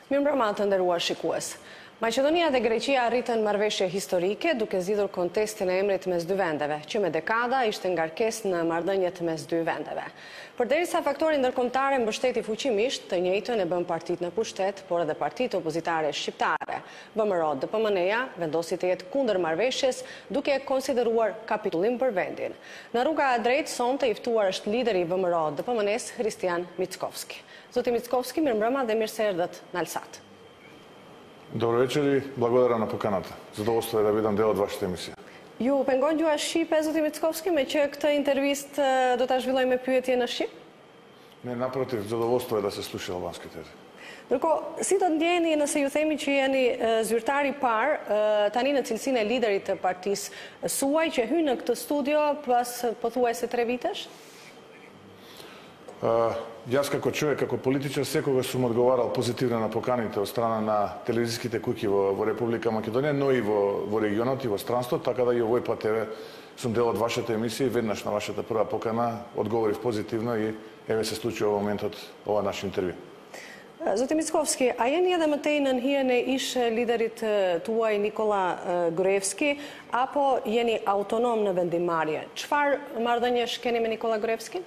Mirëmbrëma të nderuar shikues. Maqedonia dhe Greqia arritën marrëveshje historike duke zgjidhur kontestin e emrit mes dy vendeve, që me dekada ishte ngarkesë në marrëdhëniet mes dy vendeve. Përderisa faktori ndërkombëtar mbështeti fuqimisht, të njëjtën e bën partitë në pushtet, por edhe partitë opozitare shqiptare. VMRO-DPMN-ja vendosi të jetë kundër marrëveshjes, duke e konsideruar kapitullim për vendin. Në rruga e drejtë sonte i ftuar është lideri i VMRO-DPMN-s Hristijan Mickovski. Zoti Mickovski, mirëmbrëma dhe mirë se erdhët në Alsat. Dobro večer и благодаря на поканата. Задоволство е да бидам дел од вашата емисија. Ju pengon gjua shqipe, zoti Mickovski, me që këtë intervistë do ta zhvilloj me pyetje në shqip? Не, напротив, задоволство е да се слуша албански тези. Ndërkohë, si do të ndjeni nëse ju themi që jeni zyrtar i parë tani në cilësinë e liderit të partisë suaj që hyn në këtë studio pas pothuajse 3 vitesh? Јас како човек, како политичар, секогаш сум одговарал позитивно на поканите од страна на телевизиските куќи во Република Македонија, но и во регионот и во странство, така да и овој пат сум дел од вашата емисија и веднаш на вашата прва покана одговорив позитивно и еве се случи во моментот ова наш интервју. Zoti Mickovski, a jeni edhe mëtej në hijen e ish liderit tuaj Nikola Gruevski, apo jeni autonom në vendimmarrje? Çfarë marrëdhëniesh keni me Nikola Gruevskin?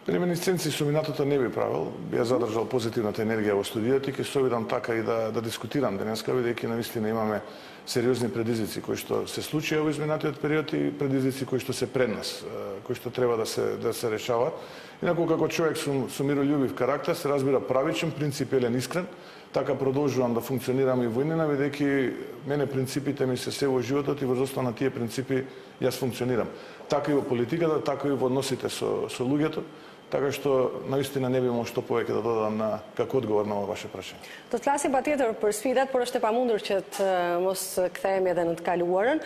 Реминисценци со минатото не би правил, би ја задржал позитивната енергија во студиото и ќе се обидам така и да дискутирам денеска, бидејќи навистина имаме сериозни предизвици кои што се случија во изминатиот период и предизвици кои што се пред нас, кои што треба да се решават. Инаку како човек сум мирољубив карактер, се разбира правичен, принципиелен, искрен, така продолжувам да функционирам и во иднина, бидејќи мене принципите ми се во животот и во основа на тие принципи јас функционирам. Така и во политиката, така и во односите со луѓето, така што наистина не би имал што повеќе да додадам како одговор на ова ваше прашање. Do të flasim patjetër për sfidat, por është e pamundur që të mos kthehemi edhe në të kaluarën,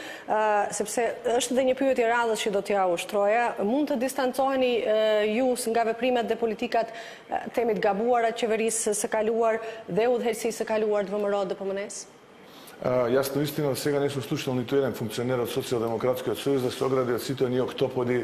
sepse është edhe një pyetje radhës që do t'ja ushtroja. Mund të distancoheni ju nga veprimet dhe politikat themi të gabuara të qeverisë së kaluar dhe udhëheqësisë së kaluar të VMRO-DPMN-s? Јас наистина сега не сум слушнал ниту еден функционер од Социјалдемократскиот сојуз да се огради од сите оние октоподи,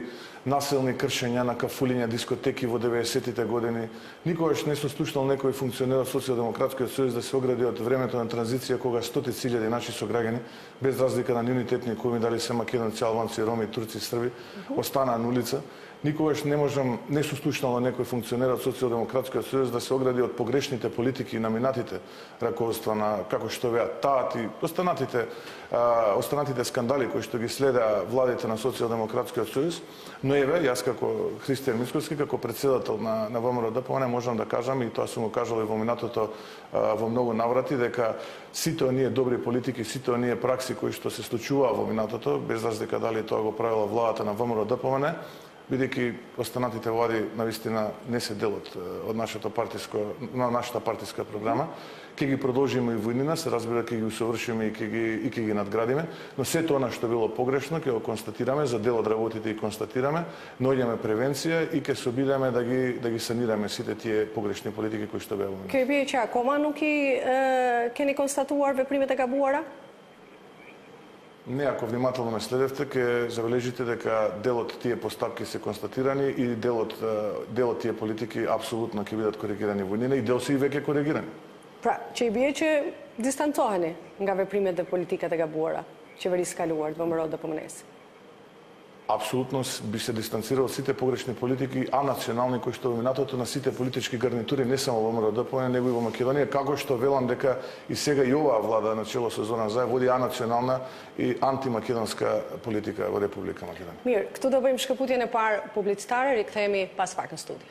насилни кршења на кафулиња, дискотеки во 90-тите години. Никогаш не сум слушнал некој функционер од Социјалдемократскиот сојуз да се огради од времето на транзиција кога стотици илјади наши сограѓани, без разлика на нивните етни кои дали се македонци, албанци, роми, турци, срби, останаа на улица. Никогаш не сум слушнал некој функционер од Социјалдемократскиот сојуз да се огради од погрешните политики на минатите раководства на како што веат ТААТ и останатите скандали кои што ги следеа владите на Социјалдемократскиот сојуз, но еве јас како Христијан Мицковски, како претседател на ВМРО-ДПМН можам да кажам и тоа сум го кажал и во минатото во многу наврати дека сите оние добри политики, сите оние пракси кои што се случуваа во минатото, без разлика дали тоа го правила владата на ВМРО-ДПМН, бидејќи останатите влади навистина не се дел од нашата партиска програма, ќе ги продолжиме и во иднина, се разбира ќе ги усовршиме и ќе ги надградиме, но сето она што било погрешно ќе го констатираме, за дел од работите и констатираме, наоѓаме превенција и ќе се обидеме да ги санираме сите тие погрешни политики кои што беа во минатото. Kjo i bie që akoma nuk i keni konstatuar veprimet e gabuara? Не, ако внимателно ме следевте, ќе забележите дека дел од тие постапки се констатирани и дел од тие политики апсолутно ќе бидат коригирани во иднина и дел се и веќе коригирани. Pra, që i bie që distancoheni nga veprimet dhe politikat e gabuara qeverisë kaluar të VMRO-DPMN-s? Апсолутно би се дистанцирал од сите погрешни политики, национални кои што во минатото на сите политички гарнитури, не само во ВМРО-ДПМН, него и во Македонија, како што велам дека и сега и оваа влада на чело со Зоран Заев води анационална и антимакедонска политика во Република Македонија. Mirë, këtu do bëjmë shkëputjen e parë publicitare, rikthehemi pas pak në studio.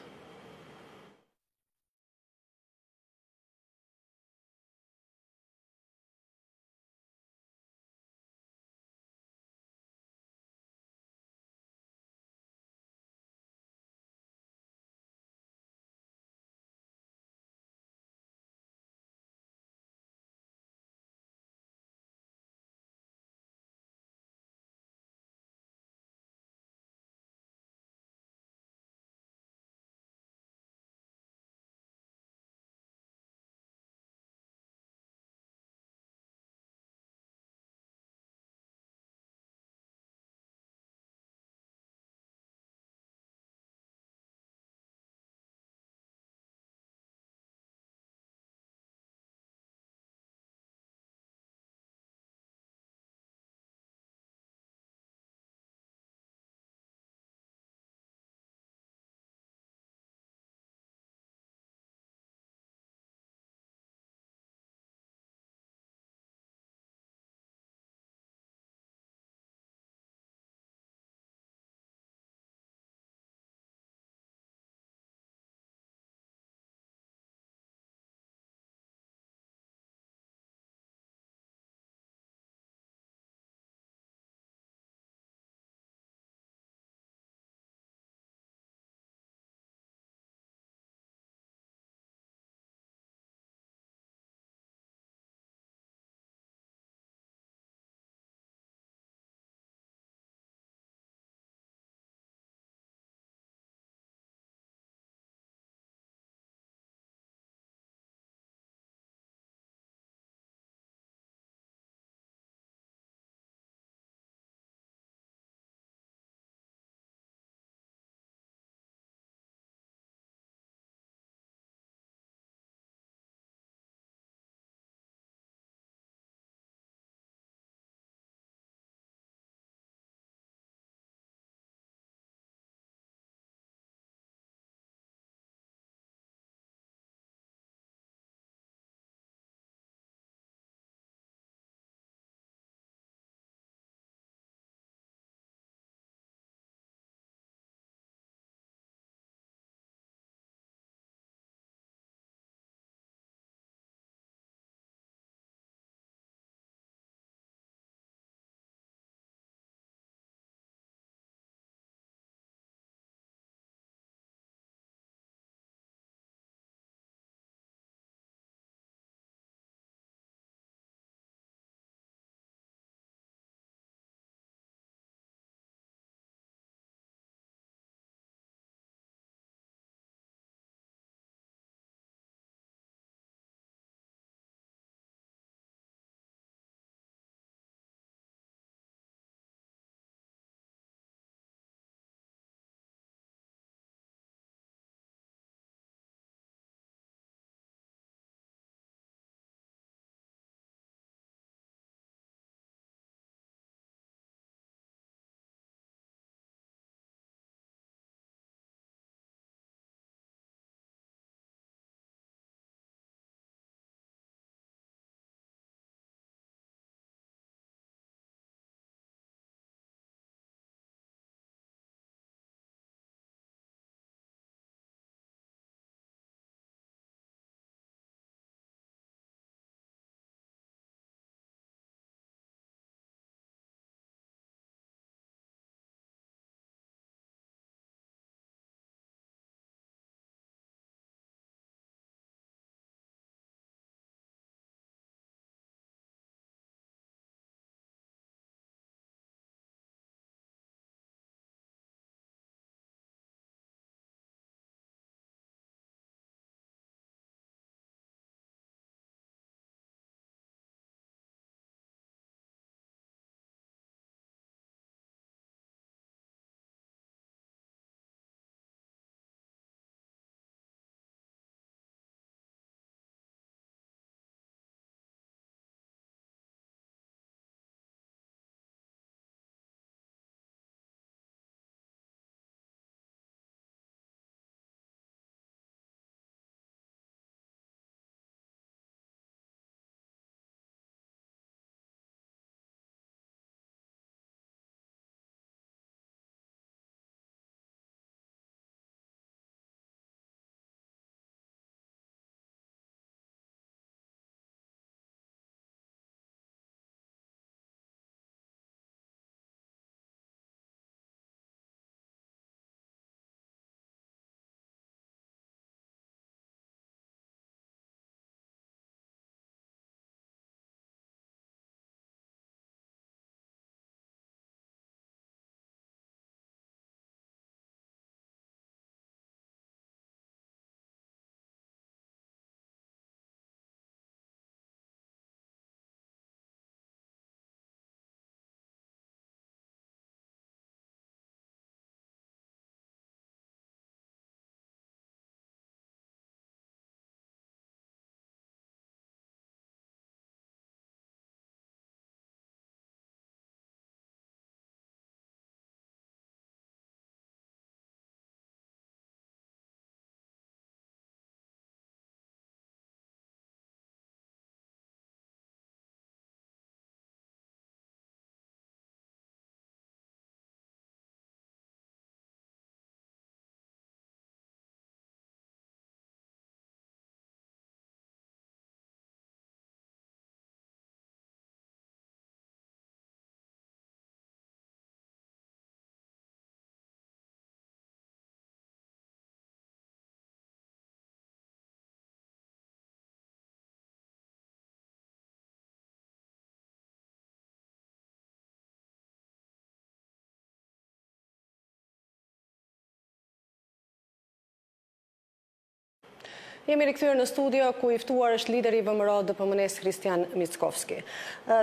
Jemi rikthyer në studio ku i ftuar është lideri i VMRO DPMN-s Kristian Mickovski.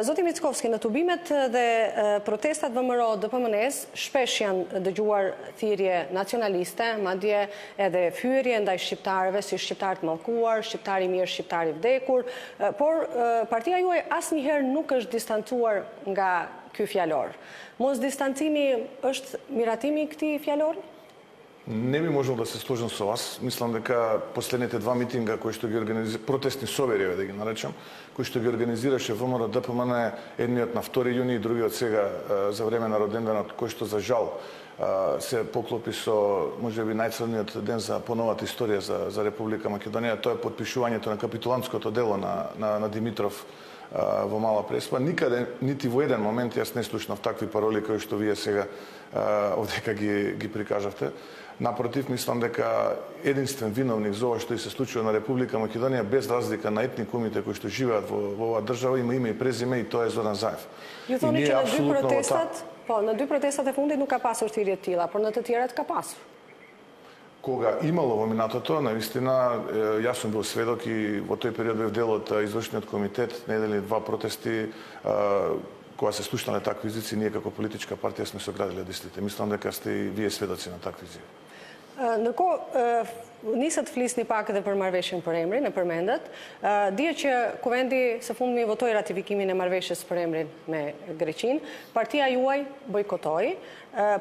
Zoti Mickovski, në tubimet dhe protestat VMRO DPMN-s shpesh janë dëgjuar thirrje nacionaliste, madje edhe fyerje ndaj shqiptarëve si shqiptar të mallkuar, shqiptar i mirë, shqiptar i vdekur, por partia juaj asnjëherë nuk është distancuar nga ky fjalor. Mos distancimi është miratimi i këtij fjalori? Не би можел да се сложам со вас. Мислам дека последните два митинга кои што ги организира, протестни собери, да ги наречам, кои што ги организираше ВМРО ДПМН, едниот на 2 јуни и другиот сега за време на роденденот, кој што за жал се поклопи со можеби најцрниот ден за поновата историја за Република Македонија, тоа е потпишувањето на капитулантското дело на Димитров во Мала Преспа. Никаде, нити во еден момент јас не слушнав такви пароли кои што вие сега овдека ги прикажавте. Напротив, мислам дека единствен виновник за ова што и се случува на Република Македонија, без разлика на етникумите кои што живеат во оваа држава, има име и презиме и тоа е Зоран Заев. Ju thoni që në dy protestat e fundit nuk ka pasur thirrje të tilla, por në të tjerat ka pasur. Кога имало во минатото, навистина, јас сум бил сведок и во тој период бев дел од извршниот комитет, недели два протести, кога се слушнале такви изици, ние како политичка партија сме се оградиле од истите. Мислам дека сте и вие сведоци на такви изици. Ndërkohë, nisët flisni pak edhe për marrëveshjen për emrin, e përmendet. Dihet që Kuvendi së fundmi votoi ratifikimin e marrëveshjes për emrin me Greqinë. Partia juaj bojkotoi.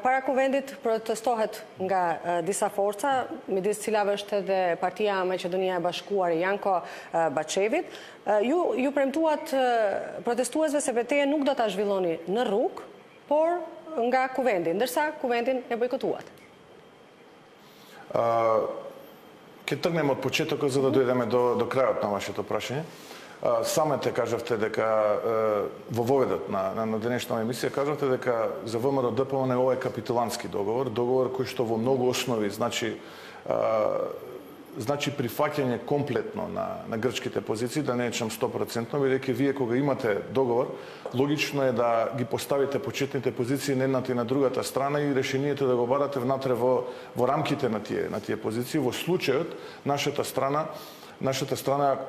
Para Kuvendit protestohet nga disa forca, midis cilave është edhe Partia Maqedonia e Bashkuar e Janko Baçevit. Ju premtuat protestuesve se betejën nuk do ta zhvilloni në rrugë, por nga Kuvendi, ndërsa Kuvendin e bojkotuat. Ќе тргнеме од почетокот за да дојдеме до крајот на вашето прашање. Самете кажавте дека во воведот на денешната емисија кажавте дека за ВМРО ДПМН ова е капитулантски договор, договор кој што во многу основи значи прифаќање комплетно на грчките позиции, да не речам 100%, бидејќи вие кога имате договор, логично е да ги поставите почетните позиции на едната и на другата страна и решението да го барате внатре во рамките на тие позиции. Во случајот нашата страна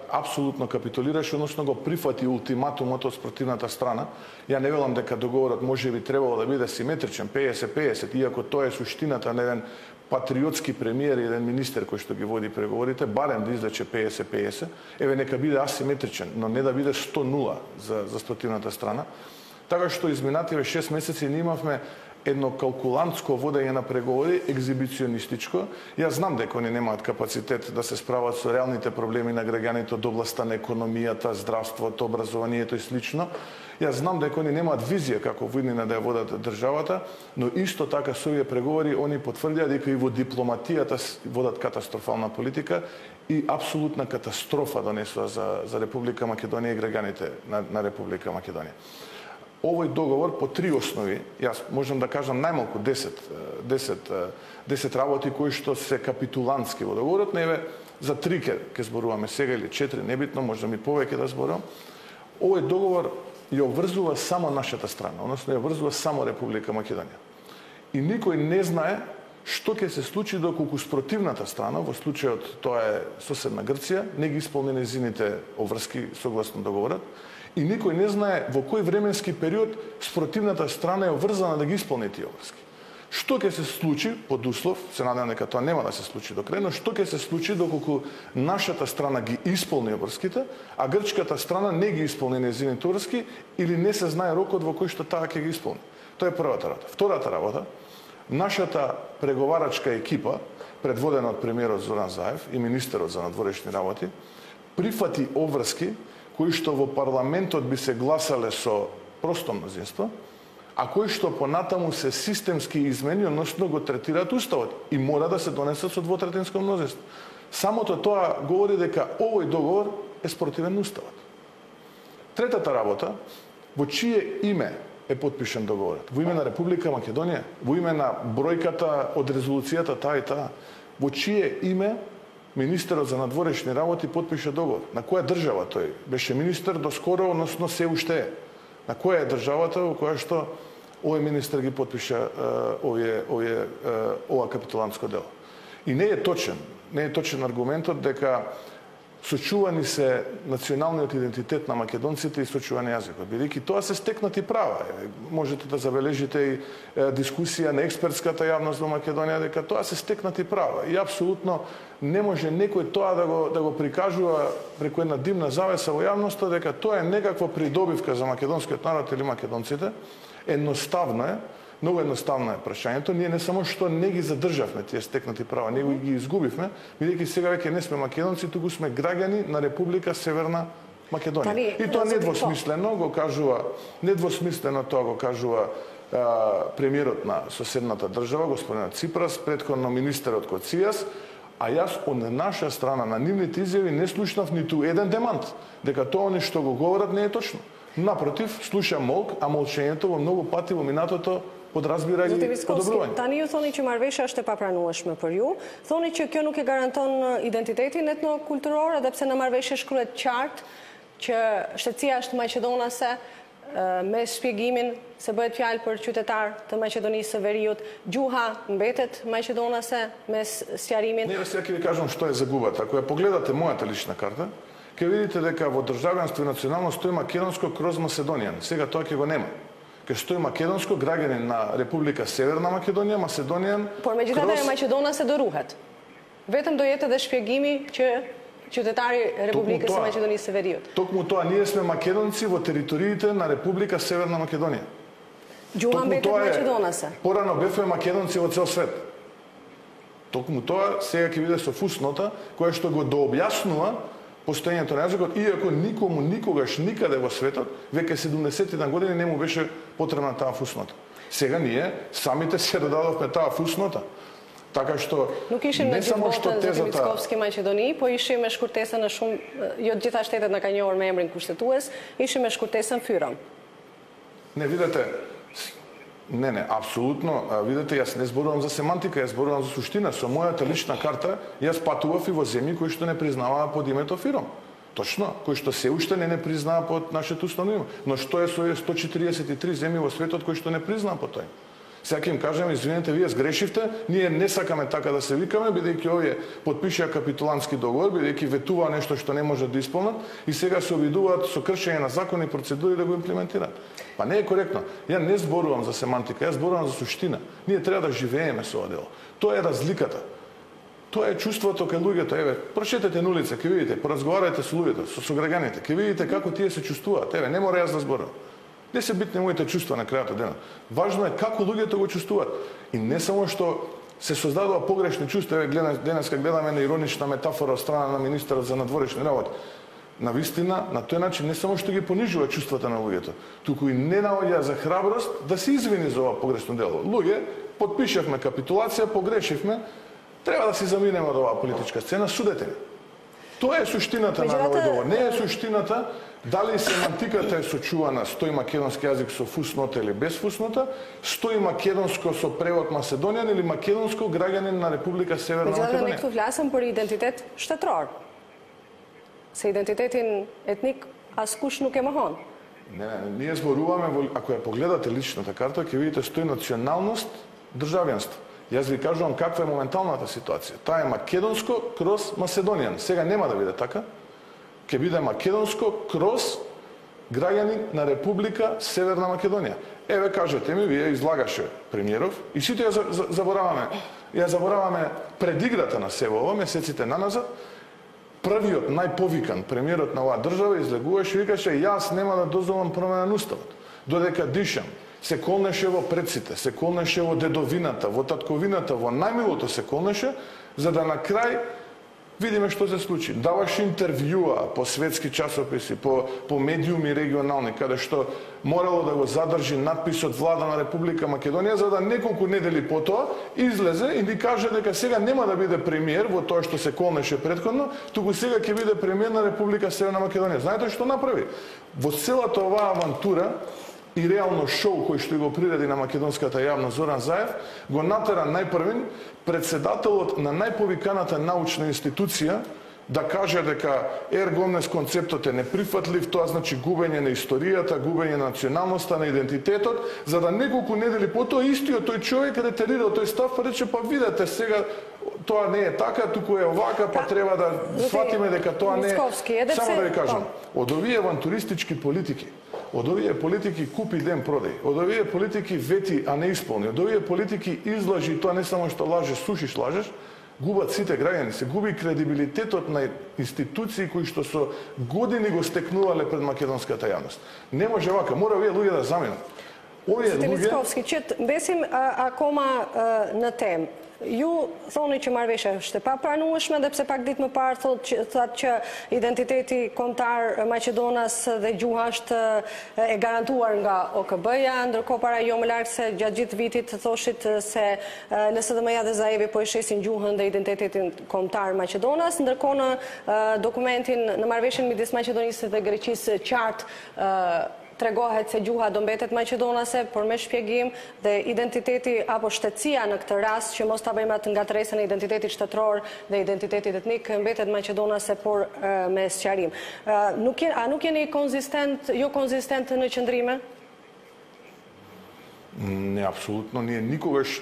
апсолутно капитулираше, односно го прифати ултиматумот од спротивната страна. Ја не велам дека договорот може би требало да биде симетричен, 50-50, иако тоа е суштината на еден патриотски премиер и еден министер кој што ги води преговорите, барем да излече 50-50, еве нека биде асиметричен, но не да биде 100-0 за спротивната страна. Така што изминативе 6 месеци ние имавме едно калкулантско водење на преговори, екзибиционистичко. Јас знам дека они немаат капацитет да се справат со реалните проблеми на граѓаните од областа на економијата, здравството, образованието и слично. Јас знам дека они немаат визија како во иднина да ја водат државата, но исто така со овие преговори они потврдија дека и во дипломатијата водат катастрофална политика и апсолутна катастрофа донесува за Република Македонија и граѓаните на Република Македонија. Овој договор по 3 основи, јас можам да кажам најмалку 10 работи кои што се капитулантски во договорот, неве за 3 ќе зборуваме сега или 4, небитно, можам и повеќе да зборувам. Овој договор ја обврзува само нашата страна, односно ја обврзува само Република Македонија. И никој не знае што ќе се случи доколку спротивната страна, во случајот тоа е соседна Грција, не ги исполни нејзините обврски согласно договорот, и никој не знае во кој временски период спротивната страна е обврзана да ги исполни тие обврски. Што ќе се случи под услов, се надевам дека тоа нема да се случи до крај, но што ќе се случи доколку нашата страна ги исполни обврските, а грчката страна не ги исполни нејзините обврски или не се знае рокот во кој што таа ќе ги исполни. Тоа е првата работа. Втората работа, нашата преговарачка екипа, предводена од премиерот Зоран Заев и министерот за надворешни работи, прифати обврски кои што во парламентот би се гласале со просто мнозинство, а кои што понатаму се системски измени, односно го третираат уставот и мора да се донесат со двотретинско мнозинство. Самото тоа говори дека овој договор е спротивен уставот. Третата работа, во чие име е подпишан договорот? Во име на Република Македонија, во име на бројката од резолуцијата таа и таа, во чие име министерот за надворешни работи подпиша договор? На која држава тој? Беше министер доскоро, односно се уште е. На која е државата во која што овој министер ги подпиша ова капитулантско дело? И не е точен. не е точен аргументот дека сочувани се националниот идентитет на македонците и сочувани јазикот. Бидејќи тоа се стекнати права. Можете да забележите и дискусија на експертската јавност во Македонија дека тоа се стекнати права. И апсолутно не може некој тоа да го прикажува преку една димна завеса во јавноста дека тоа е некаква придобивка за македонскиот народ или македонците. Едноставно е, многу едноставно е прашањето. Ние не само што не ги задржавме тие стекнати права, него ги изгубивме, бидејќи сега веќе не сме македонци, туку сме граѓани на Република Северна Македонија. И тоа недвосмислено го кажува, недвосмислено тоа го кажува премиерот на соседната држава, господинот Ципрас, претходно министерот Коцијас, а јас од наша страна на нивните изјави не слушнав ниту еден демант дека тоа нешто го говорат не е точно. Напротив, слушам молк, а молчењето во многу пати во минатото подразбира ги подобрување. Тани ju thoni që marrëveshja është e papranueshme për ju. Thoni që kjo nuk e garanton identitetin etno-kulturor, edhe pse në marrëveshje shkruhet qartë që shtetësia është maqedonase me shpjegimin se bëhet fjalë për qytetar të Maqedonisë së Veriut, gjuha mbetet maqedonase me sqarimin. Не, сега ќе ви кажам што е загубата. Ако ја погледате мојата лична карта, ќе видите дека во државјанство и националност стои македонско кроз Macedonian. Сега тоа ќе го нема. Ке стои македонско, граѓанин на Република Северна Македонија, Macedonian. Por megjithatë e maqedonase do ruhet. Vetëm do jetë edhe shpjegimi që qytetari Republikës së Maqedonisë së Veriut. Токму тоа, ние сме македонци во териториите на Република Северна Македонија. Gjuha mbetet maqedonase. Порано бевме македонци во цел свет. Токму тоа сега ќе биде со фуснота која што го дообјаснува постоењето на јазикот, иако никому никогаш никаде во светот веќе 70 години не му беше потребна таа фуснота. Сега ние самите се додадовме таа фуснота. Така што не само што тезата Mickovski Maqedoni, po ishim me shkurtesën në shumë, jo të gjitha shtetet na kanë njohur me emrin kushtetues, ishim me shkurtesën Fyrom. Не, видете, не, апсолутно, видете, јас не зборувам за семантика, јас зборувам за суштина. Со мојата лична карта, јас патував и во земји кои што не признаваа под името Фиром. Точно, кои што се уште не признаа под нашето уставно име. Но што е со 143 земји во светот кои што не признаа под тој? Сега ќе им кажем, извинете, вие сгрешивте, ние не сакаме така да се викаме, бидејќи овие подпишаа капитулантски договор, бидејќи ветуваа нешто што не можат да исполнат и сега се обидуваат со кршење на закони и процедури да го имплементираат. Па не е коректно. Ја не зборувам за семантика, јас зборувам за суштина. Ние треба да живееме со ова дело. Тоа е разликата. Тоа е чувството кај луѓето. Еве, прошетете на улица, ќе видите, поразговарајте со луѓето, со граѓаните, ќе видите како тие се чувствуваат. Еве, не мора јас да зборувам. Не се битни моите чувства на крајот од денот. Важно е како луѓето го чувствуваат. И не само што се создадува погрешни чувства, еве денеска гледаме на иронична метафора од страна на министерот за надворешни работи. Навистина, на тој начин не само што ги понижува чувствата на луѓето, туку и не наоѓа за храброст да се извини за ова погрешно дело. Луѓе, подпишавме капитулација, погрешивме, треба да се заминеме од оваа политичка сцена, судете ни. Тоа е суштината на овој договор. Не е суштината дали семантиката е сочувана, стои македонски јазик со фуснота или без фуснота, стои македонско со превод Macedonian или македонско граѓанин на Република Северна Македонија. Ne këtu flasëm për identitet shtetëror. Se identitetin etnik askush nuk e mohon. Не, ние зборуваме, ако ја погледате личната карта, ќе видите стои националност, државјанство. Јас ви кажувам каква е моменталната ситуација. Таа е македонско кроз Macedonian. Сега нема да биде така. Ќе биде македонско кроз граѓани на Република Северна Македонија. Еве кажете ми, вие излагаше премиеров и сите ја забораваме. Ја забораваме предиграта на себе ова месеците наназад. Првиот најповикан премиерот на оваа држава излегуваше и викаше јас нема да дозволам промена на уставот. Додека дишам, се колнеше во предците, се колнеше во дедовината, во татковината, во најмилото се колнеше, за да на крај видиме што се случи. Даваше интервјуа по светски часописи, по медиуми регионални, каде што морало да го задржи надписот Влада на Република Македонија, за да неколку недели потоа излезе и ни каже дека сега нема да биде премиер во тоа што се колнеше претходно, туку сега ќе биде премиер на Република Северна Македонија. Знаете што направи? Во целата оваа авантура и реално шоу кој што го приреди на македонската јавност Зоран Заев, го натера најпрвин председателот на најповиканата научна институција да каже дека ергомнес концептот е неприфатлив, тоа значи губење на историјата, губење на националноста, на идентитетот, за да неколку недели потоа истиот тој човек ретерира тој став, па рече, па видете сега тоа не е така, туку е овака, па треба да сватиме дека тоа не е. Само да ви кажам, од овие авантуристички политики, од овие политики купи ден продај, од овие политики вети, а не исполни, од овие политики излажи, тоа не само што лажеш, сушиш, лажеш, губат сите граѓани, се губи кредибилитетот на институции кои што со години го стекнувале пред македонската јавност. Не може вака, мора овие луѓе да заменат. Овие луѓе... Бесим акома на тем. Ju thoni që marrëveshja është e papranueshme dhe pse pak ditë më parë thotë që identiteti kombëtar Maqedonas dhe gjuha është e garantuar nga OKB-ja, ndërkohë para jo më larg se gjatë gjithë vitit thoshit se LSDM-ja dhe Zaevi po e shesin gjuhën dhe identitetin kombëtar Maqedonas, ndërkohë në dokumentin në marrëveshjen midis Maqedonisë dhe Greqisë qartë tregohet se gjuha do mbetet maqedonase, por me shpjegim dhe identiteti apo shtetësia në këtë rast që mos ta bëjmë atë ngatresën e identitetit shtetëror dhe identitetit etnik mbetet maqedonase, por me sqarim. A nuk jeni konzistent në qëndrime? Не, апсолутно. Ние никогаш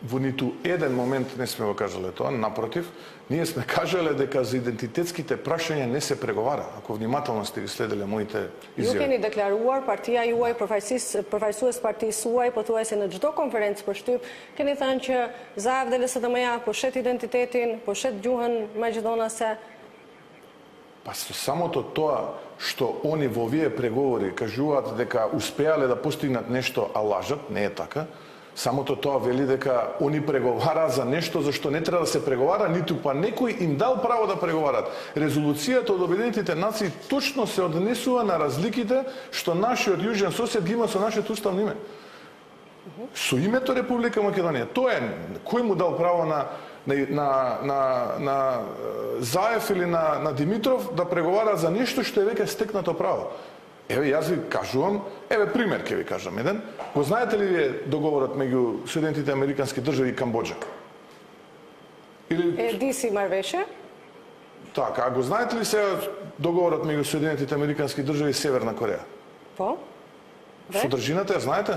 во ниту еден момент не сме го кажале тоа, напротив, ние сме кажале дека за идентитетските прашања не се преговара, ако внимателно сте ги следеле моите изјави. Ju keni deklaruar, partia juaj, përfaqësues partisë suaj, pothuajse në çdo konferencë për shtyp, keni thënë që Zaev dhe LSDM-ja po shet identitetin, po shet gjuhën maqedonase. Па со самото тоа што они во овие преговори кажуваат дека успеале да постигнат нешто, а лажат, не е така. Самото тоа вели дека они преговараат за нешто за што не треба да се преговара, ниту па некој им дал право да преговарат. Резолуцијата од Обединетите нации точно се однесува на разликите што нашиот јужен сосед ги има со нашето уставно име. Со името Република Македонија. Тоа е кој му дал право на Заев или на Димитров да преговара за нешто што е веќе стекнато право. Еве, јас ви кажувам, еве пример ќе ви кажам еден. Го знаете ли вие договорот меѓу Соединетите Американски држави и Камбоџа? Диси марвеше? Така, а го знаете ли сега договорот меѓу Соединетите Американски држави и Северна Кореја? По? Содржината ја знаете?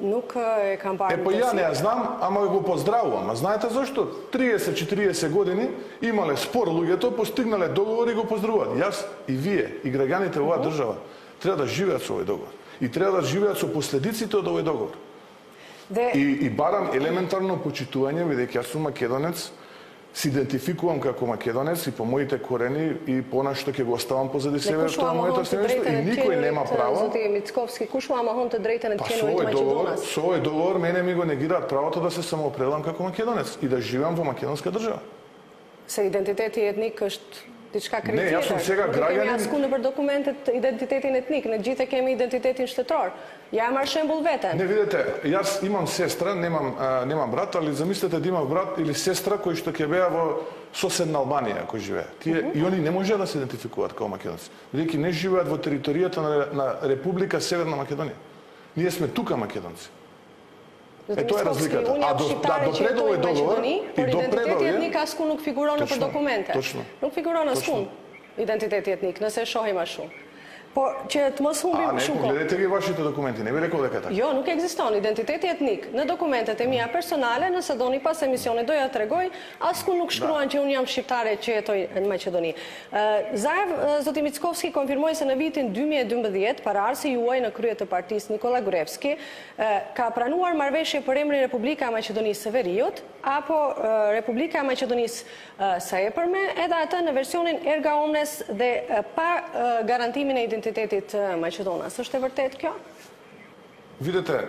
Nuk e kam parë. По ја не ја знам, ама го поздравувам. А знаете зашто? 30-40 години имале спор луѓето, постигнале договор и го поздравуваат. Јас и вие, и граѓаните во оваа држава треба да живеат со овој договор. И треба да живеат со последиците од овој договор. И барам елементарно почитување, бидејќи јас сум македонец, се идентификувам како македонец и по моите корени и по она што ќе го оставам позади себе, што е моето семејство, и никој нема право. Мицковски, куш му ама хонте дрејте на ткеновите Македонас? Со овој договор мене ми го негираат правото да се самоопределам како македонец и да живеам во македонска држава. Се идентитети етник është diçka krejtjetër. Не, јас сум сега граѓанин. Кemi asku nëpër dokumentet identitetin etnik, ne gjithë kemi identitetin shtetëror. Ja marr shembull veten. Не, видете, јас имам сестра, немам брат, али замислете да имам брат или сестра кои што ќе беа во соседна Албанија, кои живеа. Тие и они не можеа да се идентификуваат како македонци, бидејќи не живеат во територијата на Република Северна Македонија. Ние сме тука македонци. Тоа е разликата. А допред овој договор и допред овој етник аску nuk figuron nëpër dokumente. Nuk figuron asku identiteti etnik, nëse shohim ashtu. Po që të mos humbim shumë kohë. Pogledajte vi вашите документи, не ви рекол дека така. Jo, nuk ekziston identiteti etnik në dokumentet e mia personale, nëse doni pas emisionit doja t'rregoj, asku nuk shkruan që unë jam shqiptare që jetoj në Maqedoni. Zaev zoti Mickovski konfirmoi se në vitin 2012 paraardhësi juaj në krye të partisë Nikola Gruevski ka pranuar marrëveshje për emrin Republika e Maqedonisë së Veriut apo Republika e Maqedonisë së Epërme, edhe atë në versionin erga omnes dhe pa garantimin e identitetit Maqedonas. Është e vërtet kjo? Видете,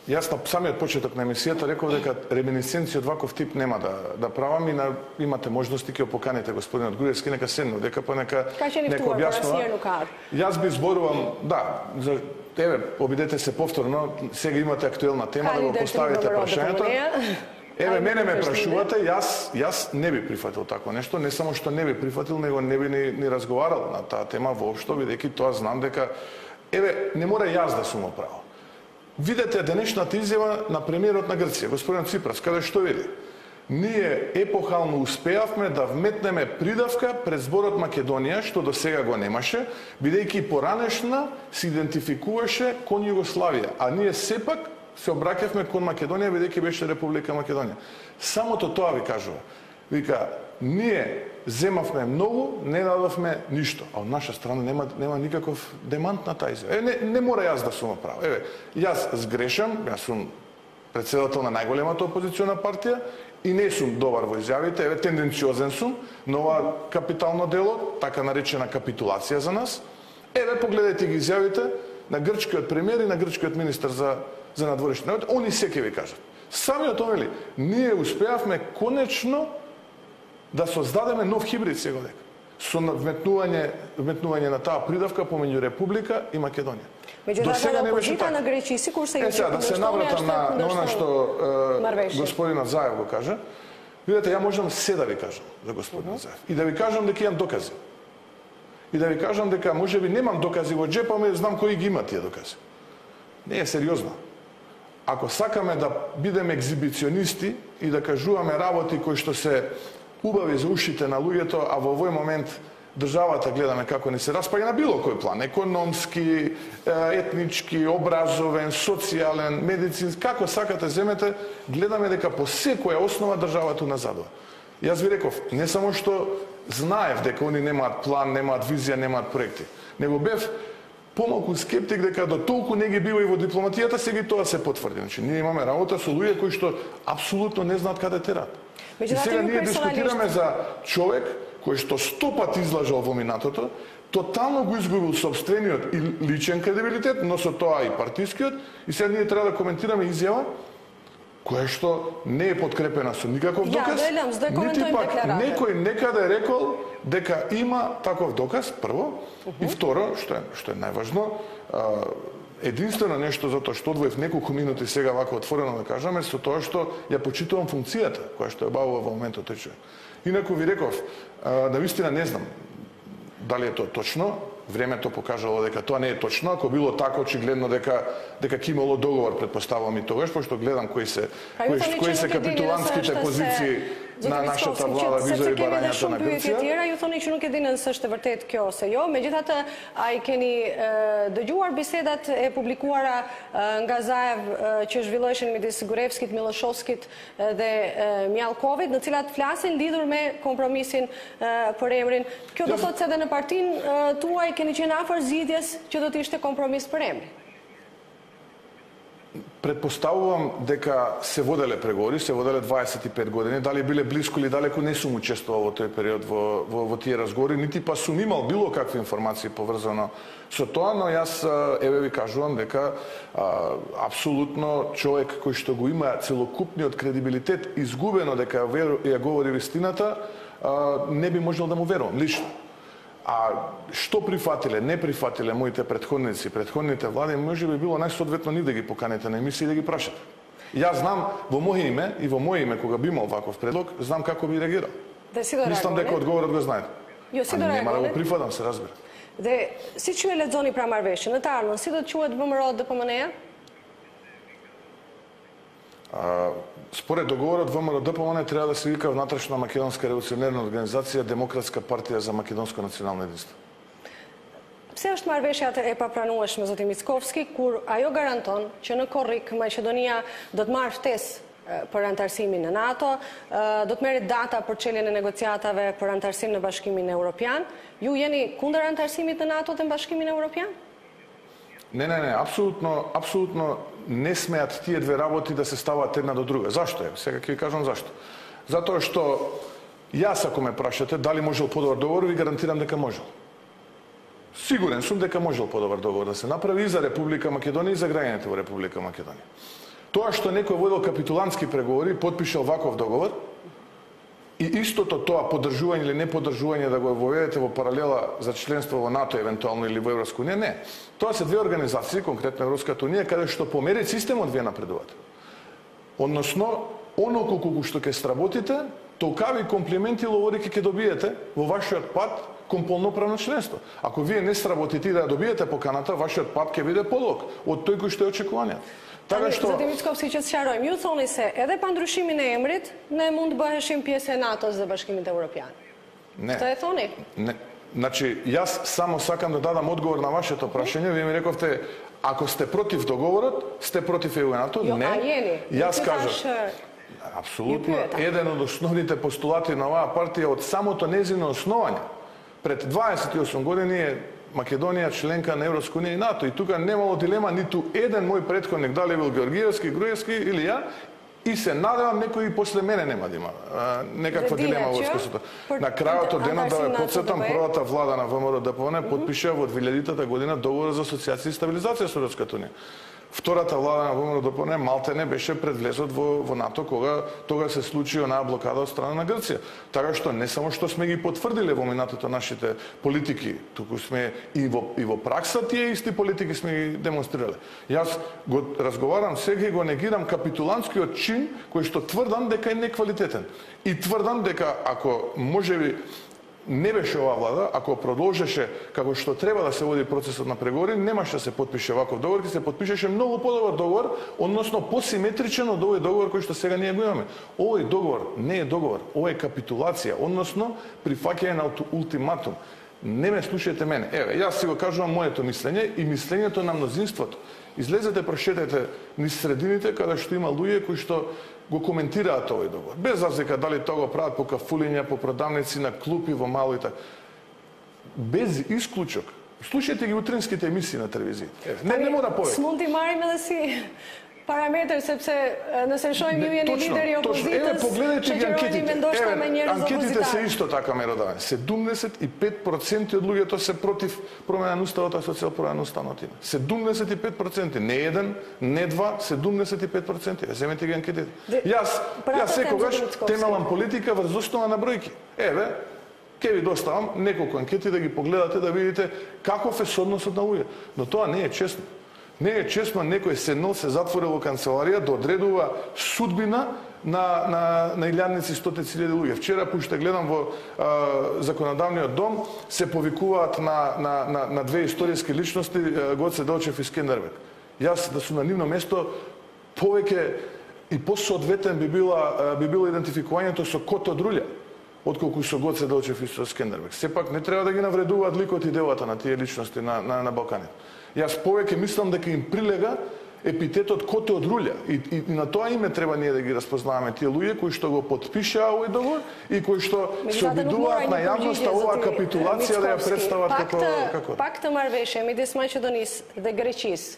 јас на самиот почеток на емисијата реков дека реминисценција од ваков тип нема да правам и имате можности ќе поканите господинот Груевски, нека седне, дека понека нека објаснува. Јас би зборувам, да, еве, обидете се повторно, сега имате актуелна тема да го поставите прашањето. Еве, мене ме прашувате, јас не би прифатил такво нешто, не само што не би прифатил, него не би ни разговарал на таа тема воопшто, бидејќи тоа знам дека, еве, не мора јас да сум право. Видете денешната изјава на премиерот на Грција, господин Ципрас, каде што вели. Ние епохално успеавме да вметнеме придавка пред зборот Македонија, што до сега го немаше, бидејќи поранешна се идентификуваше кон Југославија, а ние сепак се обраќавме кон Македонија бидејќи беше Република Македонија. Самото тоа ви кажува. Вика, ние земавме многу, не дадовме ништо, а од наша страна нема никаков демант на таа изјава. Не мора јас да сум прав. Еве, јас сгрешам, јас сум председател на најголемата опозициона партија и не сум добар во изјавите, еве тенденциозен сум, но ова капитално дело, така наречена капитулација за нас. Еве погледајте ги изјавите на грчкиот премиер и на грчкиот министер за надворешни работи, они се ќе ви кажат. Самиот он вели, ние успеавме конечно да создадеме нов хибрид сега дека со вметнување на таа придавка помеѓу Република и Македонија. Меѓутоа, опозиција на Гречија сикур се да се навратам на она што господинот Заев го кажа. Видете, ја можам се да ви кажам за господинот Заев и да ви кажам дека имам докази. И да ви кажам дека можеби немам докази во джепа, ама знам кои ги има тие докази. Не е сериозно. Ако сакаме да бидеме екзибиционисти и да кажуваме работи кои што се убави за ушите на луѓето, а во овој момент државата гледаме како не се распаѓа на било кој план, економски, етнички, образовен, социјален, медицински, како сакате земете, гледаме дека по секоја основа државата назадува. Јас ви реков, не само што знаев дека они немаат план, немаат визија, немаат проекти, него бев помалку скептик дека до толку не ги бива и во дипломатијата, сега и тоа се потврди. Значи, ние имаме работа со луѓе кои што апсолутно не знаат каде терат. И сега ние дискутираме за човек кој што 100 пати излажал во минатото, тотално го изгубил собствениот и личен кредибилитет, но со тоа и партискиот, и сега ние треба да коментираме изјава која што не е подкрепена со никаков доказ, нити пак некој некаде е рекол дека има таков доказ, прво, и второ, што е најважно, единствено нешто затоа што одвоев неколку минути сега вака отворено да кажаме, со тоа што ја почитувам функцијата која што ја бавува во моментот тој човек. Инаку ви реков, навистина не знам дали е тоа точно, времето покажало дека тоа не е точно, ако било така очигледно дека ќе имало договор, предпоставувам и тогаш, пошто гледам кои се капитулантските позиции на нашата влада визави барањата на Грција. Ju thoni që nuk e dinë nëse është vërtet kjo ose jo. Megjithatë, ai keni dëgjuar bisedat e publikuara nga Zaev që zhvilloheshin midis Gruevskit, Milošovskit dhe Mjallkovit, në cilat flasin lidhur me kompromisin për emrin. Kjo do thotë se edhe në partinë tuaj keni qenë afër zgjidhjes që do të ishte kompromis për emrin. Предпоставувам дека се воделе преговори, се воделе 25 години, дали биле блиску или далеку, не сум учествувал во тој период во тие разговори, нити па сум имал било какви информации поврзано со тоа, но јас еве ви кажувам дека апсолутно човек кој што го има целокупниот кредибилитет изгубено дека ја говори вистината, не би можел да му верувам лично. А што прифатиле, не прифатиле моите претходници, претходните влади, може би било најсоодветно ни да ги поканите на емисија и да ги прашате. Јас знам во моје име и во моје име кога би имал ваков предлог, знам како би реагирал. Мислам дека одговорот го знаете. Нема да го прифатам, се разбира. Dhe si që e lexoni pra marrëveshjen, në të ardhmen, si do të quhet VMRO DPMNE-ja? Според договорот ВМРО ДПМН треба да се вика внатрешна македонска револуционерна организација Демократска партија за македонско национално единство. Pse është marrëveshja e papranueshme zoti Mickovski kur ajo garanton që në korrik Maqedonia do të marrë ftesë për antarësimin në NATO, do të merret data për çeljen e negociatave për antarësim në Bashkimin Evropian. Ju jeni kundër antarësimit në NATO dhe në Bashkimin Evropian? Не, апсолутно не смеат тие две работи да се ставаат една до друга. Зашто е? Сега ќе ви кажам зашто. Затоа што јас, ако ме прашате дали можел подобар договор, ви гарантирам дека можел. Сигурен сум дека можел подобар договор да се направи и за Република Македонија и за граѓаните во Република Македонија. Тоа што некој водел капитулантски преговори, потпишал ваков договор, и истото тоа поддржување или не поддржување да го воведете во паралела за членство во НАТО евентуално или во Европска унија, не. Тоа се две организации, конкретно Европската унија, каде што по мерит системот вие напредувате. Односно, онолку колку што ќе сработите, толкави комплименти ловорики ќе добиете во вашиот пат кон полноправно членство. Ако вие не сработите и да добиете поканата, вашиот пат ќе биде подолг од тој кој што е очекувањето. Zoti Mickovski, që të sqarojmë, ju thoni se edhe pa ndryshimin e emrit, ne mund të bëheshim pjesë e NATO-s dhe Bashkimit Evropian. Ne. Këtë e thoni? Значи, јас само сакам да дадам одговор на вашето прашање. Вие ми рековте, ако сте против договорот, сте против ЕУ-НАТО? Не. Јас кажав, апсолутно, еден од основните постулати на оваа партија од самото нејзино основање, пред 28 години е Македонија членка на Европска унија и НАТО. И тука немало дилема ниту еден мој претходник, дали бил Георгиевски, Груевски или ја, и се надевам некој и после мене нема да има некаква дилема во искусството. На крајот од денот, да ве потсетам, првата влада на ВМРО-ДПМНЕ потпиша во 2000 година договор за асоциација и стабилизација со Европската унија. Втората влада на ВМРО-ДПМНЕ малтене беше пред влезот во НАТО, кога тога се случи онаа блокада од страна на Грција. Така што не само што сме ги потврдиле во минатото нашите политики, туку сме и во пракса тие исти политики сме ги демонстрирале. Јас го разговарам сега и го негирам капитулантскиот чин кој што тврдам дека е неквалитетен. И тврдам дека ако можеби не беше оваа влада, ако продолжеше како што треба да се води процесот на преговори, немаше да се потпише ваков договор, ќе се потпишеше многу подобар договор, односно посиметричен од овој договор кој што сега ние го имаме. Овој договор не е договор, ова е капитулација, односно прифаќање на ултиматум. Не ме слушајте мене. Еве, јас си го кажувам моето мислење и мислењето на мнозинството. Излезете, прошетајте низ средините каде што има луѓе кои што го коментираат овој договор. Без разлика дали тоа го прават по кафулиња, по продавници, на клупи, во мало и така. Без исклучок. Слушајте ги утринските емисии на телевизијата. Не мора повеќе. Смунти мариме да си параметр, sepse nëse shohim ju jeni lideri i opozitës, shoqërojeni ndoshta me njerëz opozitar. Анкетите се исто така меродавани. 75% од луѓето се против промена на уставот, а социјално на уставот има. 75%, не еден, не два, 75%. Земете ги анкетите. Јас секогаш темелам политика врз основа на бројки. Еве, ќе ви доставам неколку анкети да ги погледате, да видите каков е односот на луѓе. Но тоа не е честно. Не е честно некој седнал, се затворил во канцеларија да одредува судбина на илјадници, стотици илјади луѓе. Вчера, пуште гледам во законодавниот дом, се повикуваат на две историски личности, Гоце Делчев и Скендербек. Јас да сум на нивно место, повеќе и посоодветен би било идентификувањето со Кото Друља, отколку со Гоце Делчев и со Скендербек. Сепак не треба да ги навредуваат ликот и делата на тие личности на Балканите. Јас повеќе мислам дека им прилега епитетот Коте од Руља и на тоа име треба ние да ги распознаваме тие луѓе кои што го потпишаа овој договор и кои што се обидуваат на јавноста оваа капитулација да ја представат како Пакт të marrëveshje midis Maqedonisë dhe Greqisë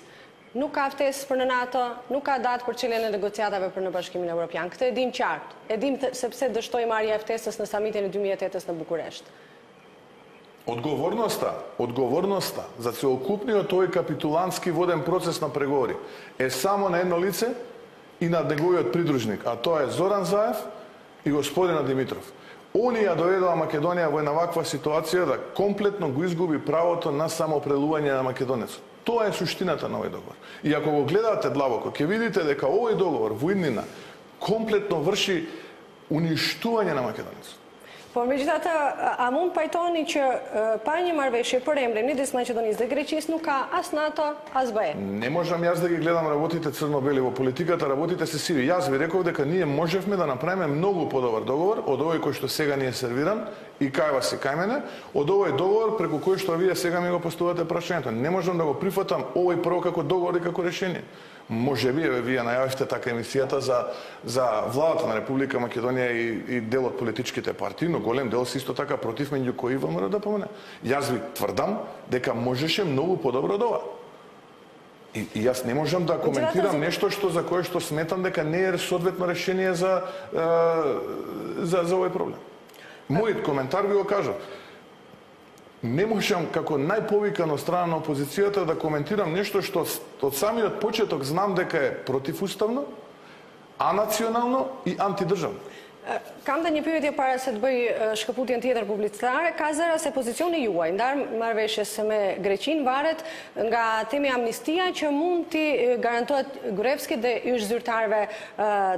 nuk ka ftesë për në NATO, nuk ka datë për çeljen e negociatave për në Bashkimin Evropian. Këtë e dim qartë. E dim sepse dështoi marrja e ftesës në samitin e 2008 në Bukuresht. Одговорноста за целокупниот овој капитулантски воден процес на преговори е само на едно лице и на неговиот придружник, а тоа е Зоран Заев и господинот Димитров. Они ја доведоа Македонија во една ваква ситуација да комплетно го изгуби правото на самоопределување на македонецот. Тоа е суштината на овој договор. И ако го гледате длабоко, ќе видите дека овој договор во иднина комплетно врши уништување на македонецот. Por megjithatë, a mund pajtoni që pa një marrëveshje për emrin midis Maqedonisë dhe Greqisë nuk ka as NATO, as BE? Не можам јас да ги гледам работите црно-бели во политиката, работите се сиви. Јас ви реков дека ние можевме да направиме многу подобар договор од овој кој што сега ни е сервиран и кај вас и кај мене, од овој договор преку кој што вие сега ми го поставувате прашањето. Не можам да го прифатам овој прво како договор и како решение. Може би, вие најавивте така емисијата за владата на Република Македонија и дел од политичките партии, но голем дел се исто така против, меѓу кои ВМРО-ДПМНЕ. Јас ви тврдам дека можеше многу подобро од ова. И јас не можам да коментирам нешто за кое што сметам дека не е соодветно решение за овој проблем. Мојот коментар ви го кажав. Не можам како најповикан од страна на опозицијата да коментирам нешто што од самиот почеток знам дека е противуставно, анационално и антидржавно. Kam dhe një pyetje para se të bëj shkëputjen tjetër publicitare. Ka zëra se pozicioni juaj ndar marrëveshjes me Greqinë varet nga temi amnistia që mund t'i garantohet Gruevskit dhe ish zyrtarëve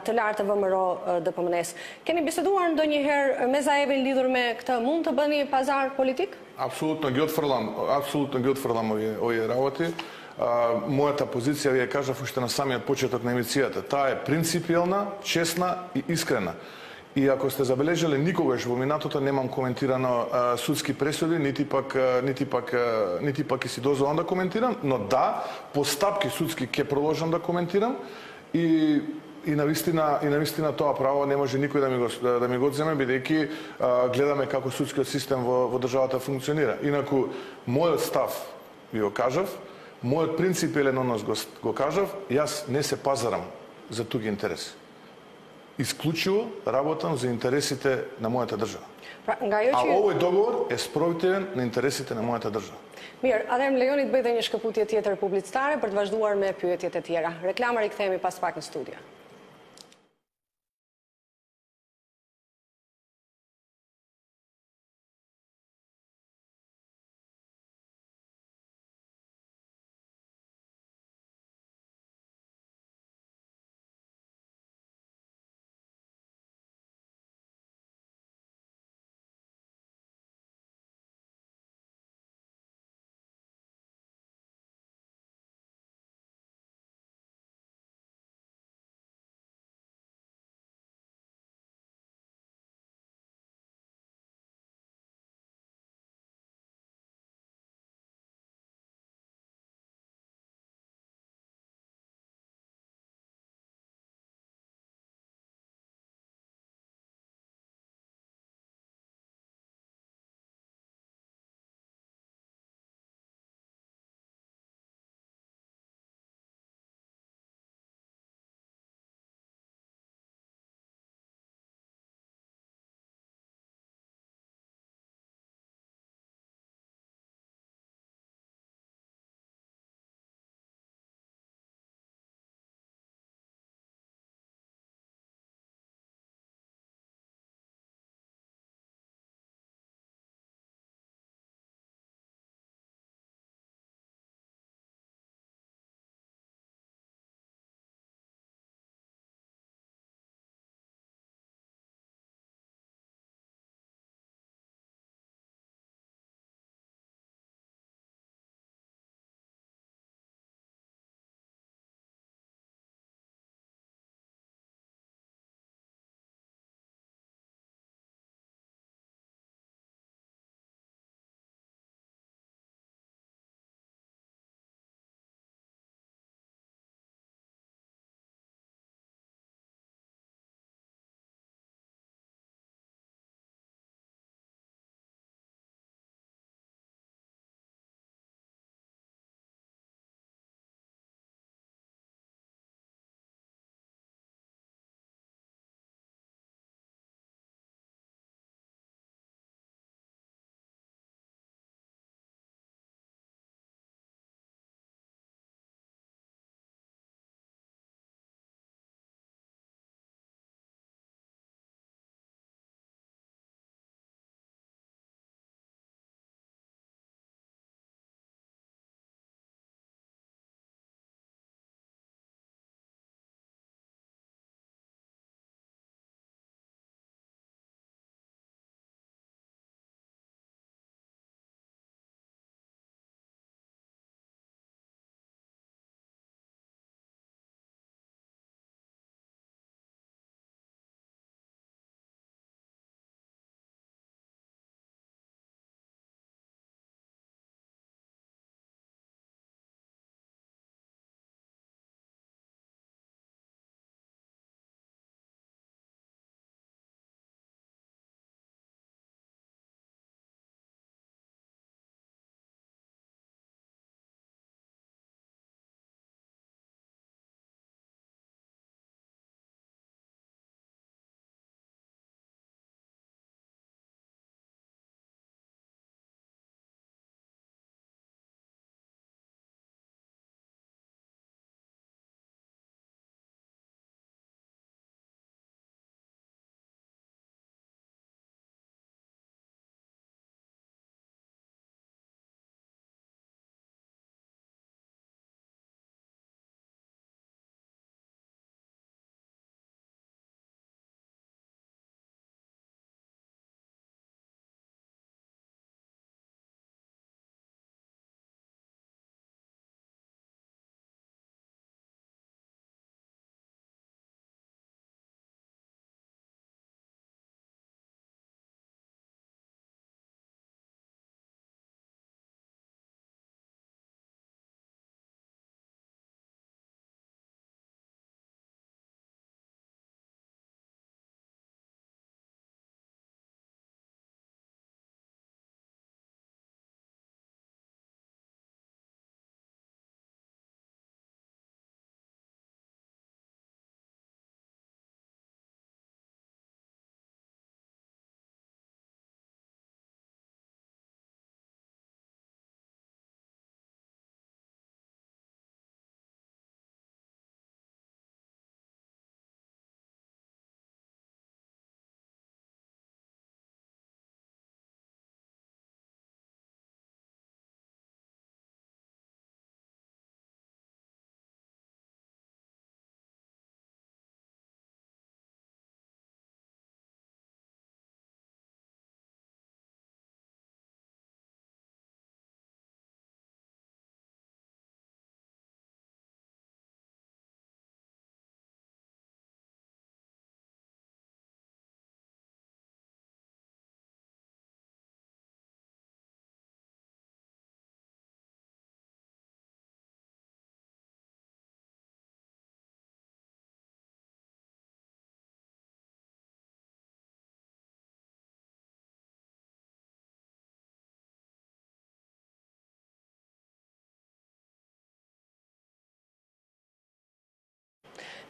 të lartë të ВМРО-DPMNE-s. Keni biseduar ndonjëherë me Zaevin lidhur me këtë? Mund të bëni pazar politik? Апсолутно ги отфрлам овие работи. Мојата позиција ви ја кажав уште на самиот почеток на емисијата. Таа е принципиелна, честна и искрена. И ако сте забележале, никогаш во минатото немам коментирано судски пресуди, нити пак ќе си дозволам да коментирам, но да, постапки судски ќе продолжам да коментирам и навистина тоа право не може никој да ми го одземе, бидејќи гледаме како судскиот систем во државата функционира. Инаку мојот став ви го кажав, мојот принципелен однос го кажав, јас не се пазарам за туги интереси. Исклучиво работам за интересите на мојата држава. А овој договор е спротивен на интересите на мојата држава. Mirë, atëherë më lejoni të bëj edhe një shkëputje tjetër publicitare për të vazhduar me pyetjet e tjera. Reklama, rikthehemi pas pak në studio.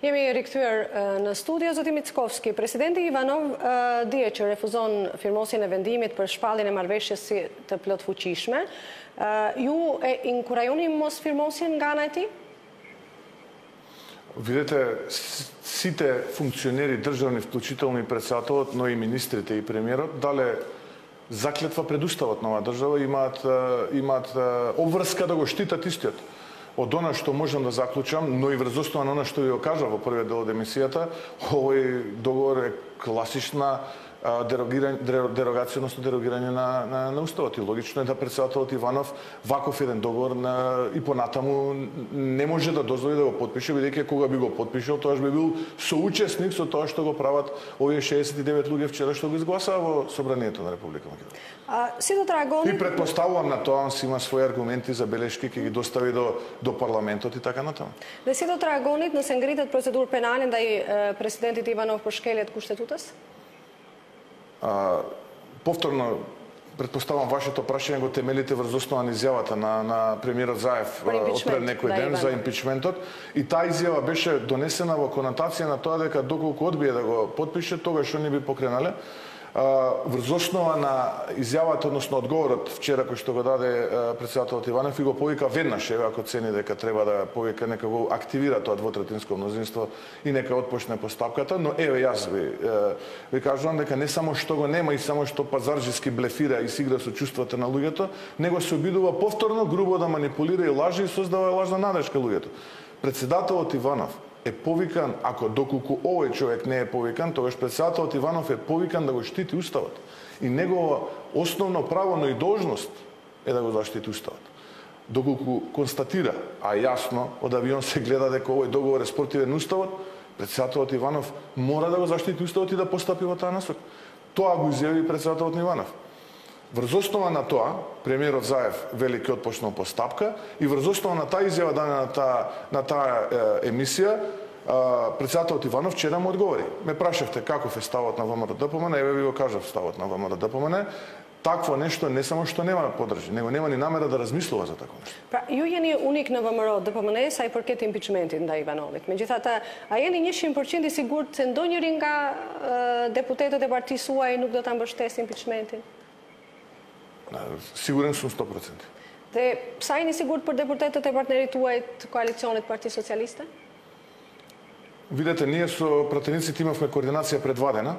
Jemi rikthyer në studio, zoti Mickovski. Presidenti Ivanov dje që refuzon firmosjen e vendimit për shpalljen e marrëveshjes të plotfuqishme. Ju e inkurajoni mos firmosjen nga ana e tij? Видете, сите функционери државни, вклучително и председателот, но и министрите и премиерот, дале заклетва пред уставот на оваа држава, имаат обврска да го штитат истиот. Од она што можам да заклучам, но и врз основа на она што ви го кажа во првиот дел од емисијата, овој договор е класична дерогација, односно дерогирање на уставот. И логично е да председателот Иванов ваков еден договор и понатаму не може да дозволи да го потпише, бидејќи кога би го потпишал, тоаш би бил соучесник со тоа што го прават овие 69 луѓе вчера што го изгласаа во Собранието на Република Македонија. Си да трагони... И предпоставувам на тоа, он си има своји аргументи за белешки, ќе ги достави до парламентот и така натаму. Dhe si do të reagonit nëse ngritet procedurë penale ndaj presidentit Ivanov për shkelje të kushtetutës? Повторно, предпоставам вашето прашање го темелите врз основа на изјавата на премиерот Заев од пред некој ден за импичментот, и таа изјава беше донесена во конотација на тоа дека доколку одбие да го потпише, тогаш они би покренале. Врз основа на изјавата, односно одговорот вчера кој што го даде председателот Иванов, и го повика веднаш, ако цени дека треба да повика, нека го активира тоа двотретинско мнозинство и нека отпочне постапката, но еве јас ви кажувам дека не само што го нема и само што пазарџиски блефира и си игра со чувствата на луѓето, него се обидува повторно грубо да манипулира и лажи и создава лажна надежка луѓето. Председателот Иванов е повикан, ако доколку овој човек не е повикан, тогаш председателот Иванов е повикан да го штити уставот. И негово основно право, но и должност е да го заштити уставот. Доколку констатира, а јасно од авион се гледа дека овој договор е спротивен уставот, председателот Иванов мора да го заштити уставот и да постапи во таа насока. Тоа го изјави председателот Иванов. Врз основа на тоа, премиерот Заев вели ке отпочнал постапка, и врз основа на таа изјава дадена на таа емисија, председателот Иванов вчера му одговори. Ме прашавте каков е ставот на ВМРО-ДПМН, еве ви го кажав ставот на ВМРО-ДПМН. Такво нешто не само што нема да поддржи, него нема ни намера да размислува за такво нешто. Pra, ju jeni unik në ВМРО-DPMN sa i përket impeachmentit ndaj Ivanovit. Megjithatë, a jeni 100% i sigurt se ndonjëri nga deputetët e partisë suaj nuk do ta mbështesë impeachmentin? Сигурен сум 100%. Dhe sa jeni sigurt për deputetët e partnerit tuaj të koalicionit Partisë Socialiste? Видете, ние со пратениците имавме координација предвадена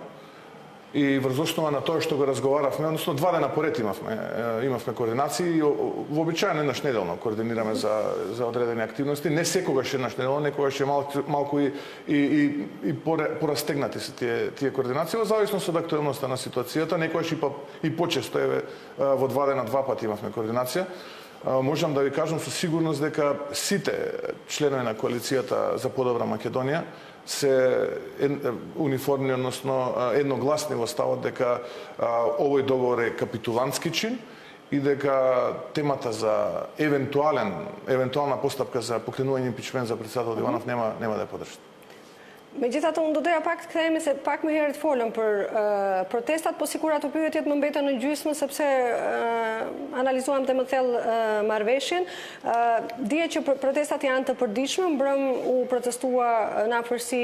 и врз основа на тоа што го разговаравме, односно 2 дена поред имавме координации и вообичаено еднаш неделно координираме за одредени активности. Не секогаш еднаш неделно, некогаш е малку и порастегнати се тие координации, во зависност од актуелноста на ситуацијата, некогаш и почесто, еве во 2 дена 2 пати имавме координација. Можам да ви кажам со сигурност дека сите членови на коалицијата за подобра Македонија се униформни, односно едногласни во ставот дека овој договор е капитулантски чин и дека темата за евентуална постапка за покренување импичмент за председател Иванов нема да ја поддржат. Megjithatë, unë do doja pak të kthehemi se pak më herët folëm për protestat, po sikur ato pyetjet më mbetën në gjysmë sepse analizuam dhe më thellë marrëveshjen. Dije që protestat janë të përditshme, mbrëm u protestua në afërsi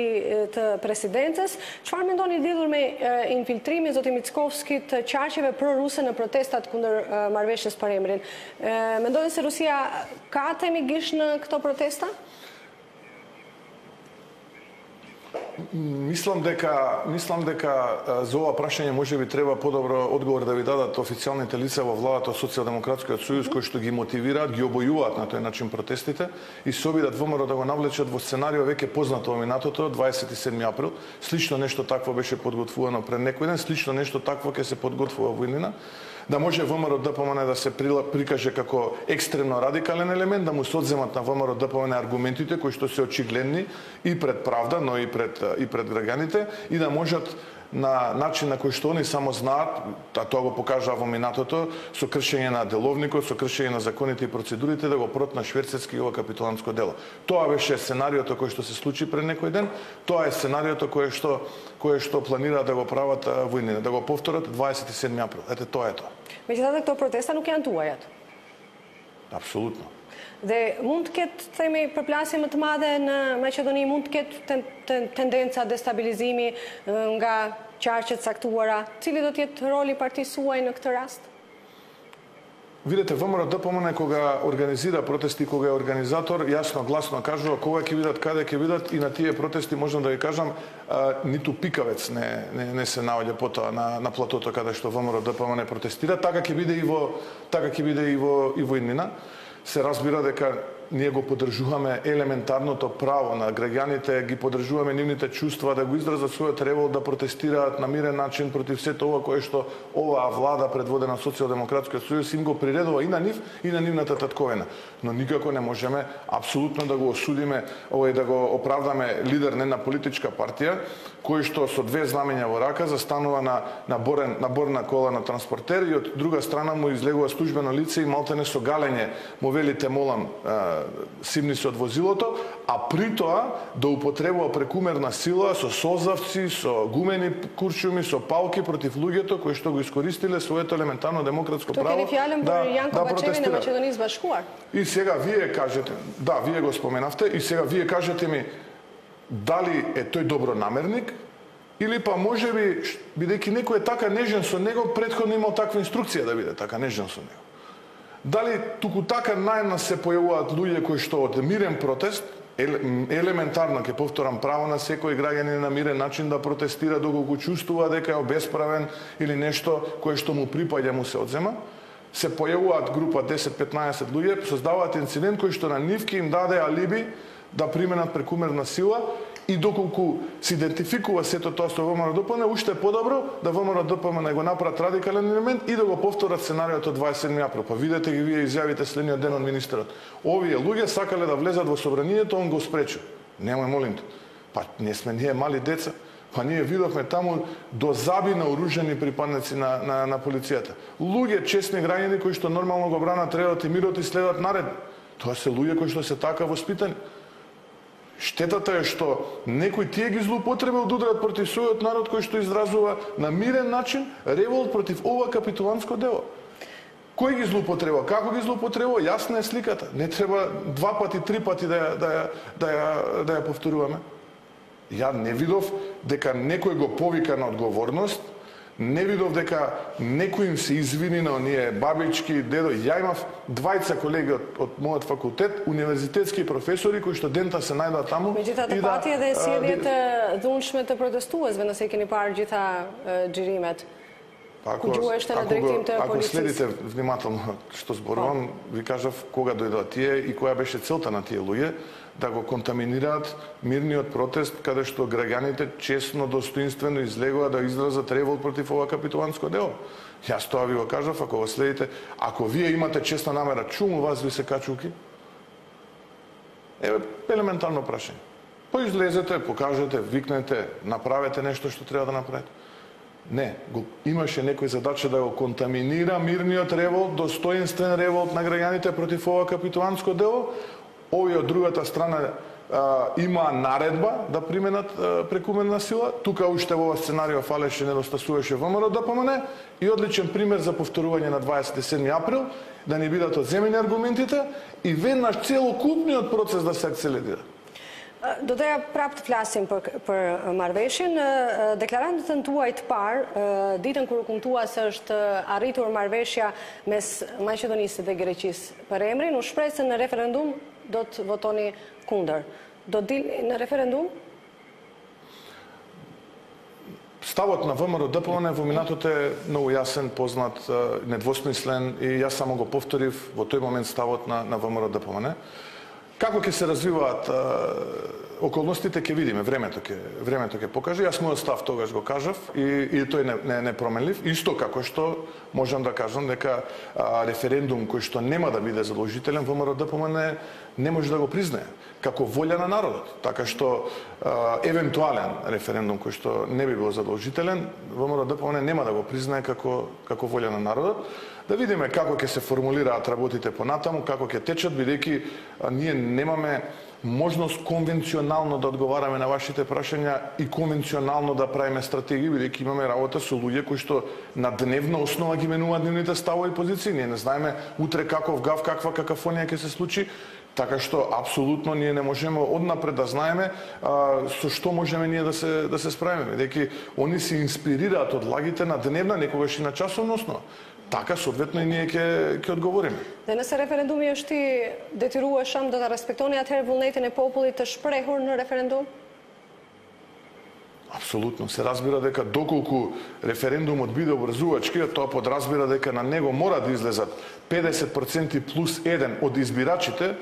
të presidentës. Çfarë mendoni lidhur me infiltrimin zoti Mickovski të qarqeve pro-ruse në protestat kundër marrëveshjes paremrin? Mendoni se Rusia ka temi gish në këto protesta? Мислам дека за ова прашање можеби треба подобро одговор да ви дадат официјалните лица во владата од Социјалдемократскиот сојуз кои што ги мотивираат, ги обојуваат на тој начин протестите и се обидат ВМРО да го навлечат во сценарио веќе познато во минатото, 27 април. Слично нешто такво беше подготвувано пред некој ден, слично нешто такво ќе се подготвува во иднина. Да може ВМРО-ДПМН да се прикаже како екстремно радикален елемент, да му се одземат на ВМРО-ДПМН аргументите кои што се очигледни и пред правда, но и пред граѓаните, и да можат на начин на кој што они само знаат, а тоа го покажа во минатото, со кршење на деловникот, со кршење на законите и процедурите, да го прот на шверцетски и ова капитулантско дело. Тоа беше сценариото кој што се случи пред некој ден, тоа е сценариото кое што планира да го прават во иднина, да го повторат 27 април. Ете, тоа е тоа. Megjithatë, këto protesta nuk janë tuajat. Апсолутно. Dhe mund të ketë, themi, përplasje më të madhe në Maqedoni, mund të ketë tendenca destabilizimi nga qarqet saktuara. Cili do të jetë roli partisë suaj në këtë rast? Видете, ВМРО ДПМН кога организира протести, кога е организатор, јасно гласно кажува кога ќе видат, каде ќе видат, и на тие протести можам да ви кажам ниту пикавец не се наоѓа потоа на платото каде што ВМРО ДПМН протестира, така ќе биде и во иднина. Се разбира дека ние го поддржуваме елементарното право на граѓаните, ги поддржуваме нивните чувства да го изразат својот револт, да протестираат на мирен начин против сето ова кое што оваа влада предводена Социјалдемократскиот сојуз им го приредува и на нив и на нивната татковина. Но никако не можеме апсолутно да го осудиме, да го оправдаме лидер не на политичка партија кој што со две знамења во рака застанува на борна кола на транспортер и од друга страна му излегува службено лице и малтене со галење му вели те молам симни се од возилото, а при тоа да употребува прекумерна сила со созавци, со гумени куршуми, со палки против луѓето кои што го искористиле своето елементарно демократско право да протестираат. И сега вие кажете, да, вие го споменавте, и сега вие кажете ми дали е тој добронамерник или па можеби бидејќи некој е така нежен со него, претходно имал таква инструкција да биде така нежен со него. Дали туку така најна се појавуваат луѓе кои што од мирен протест, елементарно ќе повторам право на секој граѓанин на мирен начин да протестира доколку чувствува дека е обесправен или нешто кое што му припаѓа му се одзема, се појавуваат група 10-15 луѓе, создаваат инцидент кој што на нив ќе им даде алиби да применат прекумерна сила и доколку се идентификува сето тоа со ВМРО ДПМН, уште подобро да ВМРО ДПМН го направат радикален елемент и да го повторат сценариото 27 април. Па видете ги вие изјавите следниот ден од министерот. Овие луѓе сакале да влезат во собранието, он го спречил. Немој молим те. Па не сме ние мали деца. Па ние видовме таму до заби наоружени припадници на полицијата. Луѓе, честни граѓани кои што нормално го бранат редот и мирот и следат наред. Тоа се луѓе кои што се така воспитани. Штетата е што некој тие ги злоупотребил да ударат против својот народ кој што изразува на мирен начин револт против ова капитулантско дело. Кој ги злоупотребил? Како ги злоупотребил? Јасна е сликата. Не треба 2 пати, 3 пати да ја повторуваме. Ја не видов дека некој го повика на одговорност, не видов дека некој им се извини на оние бабички, дедо. Ја имав двајца колеги од мојот факултет, универзитетски професори кои што дента се најдоа таму. Меѓутоа пати edhe sjelljet e dhunshme të protestuesve, nëse i keni parë gjitha xhirimet. Ако следите внимателно што зборувам, ви кажав кога дојдоа тие и која беше целта на тие луѓе, да го контаминираат мирниот протест каде што граѓаните честно, достоинствено излегува да изразат револт против ова капитулантско дело. Јас тоа ви го кажав, ако го следите, ако вие имате честна намера, чуму вас ви се качулки? Еве елементарно прашање. Поизлезете, покажете, викнете, направете нешто што треба да направите. Не, имаше некој задача да го контаминира мирниот револт, достоинствен револт на граѓаните против ова капитулантско дело. Овие од другата страна има наредба да применат прекумерна сила. Тука уште во овој сценарио фалеше, недостасуваше ВМРО ДПМН и одличен пример за повторување на 27 април, да ни бидат одземени аргументите и веднаш целокупниот процес да се акселерира. Do doja prapë të flasim për marrëveshjen. Deklarantën tuaj të parë, ditën kur u kumtua se është arritur marrëveshja mes Maqedonisë dhe Greqisë për emrin, u shpreh se në referendum do të votoni kundër. Do dilni në referendum? Ставот на ВМРО ДПМН во минатото е многу јасен, познат, недвосмислен и јас само го повторив во тој момент ставот на ВМРО ДПМН. Како ќе се развиваат околностите ќе видиме, времето ќе покаже. Јас мојот став тогаш го кажав и тој не променлив. Исто како што можам да кажам дека референдум кој што нема да биде задолжителен, ВМРО ДПМН не може да го признае како волја на народот. Така што евентуален референдум кој што не би бил задолжителен, ВМРО ДПМН нема да го признае како волја на народот. да видиме како ќе се формулираат работите понатаму, како ќе течат, бидејќи ние немаме можност конвенционално да одговараме на вашите прашања и конвенционално да правиме стратегии, бидејќи имаме работа со луѓе кои што на дневна основа ги менуваат нивните ставови и позиции. Ние не знаеме утре каков гав, каква какафонија ќе се случи, така што апсолутно ние не можеме однапред да знаеме со што можеме ние да се справиме, бидејќи они се инспирираат од лагите на дневна, некогаш и на часовна основа. Така, соодветно, и ние ќе одговориме. Денес референдуми është i detyrueshëm do ta respektoni atëherë vullnetin e popullit të shprehur në referendum? Апсолутно. Се разбира дека доколку референдумот биде обврзувачки, тоа подразбира дека на него мора да излезат 50% плюс 1 од избирачите,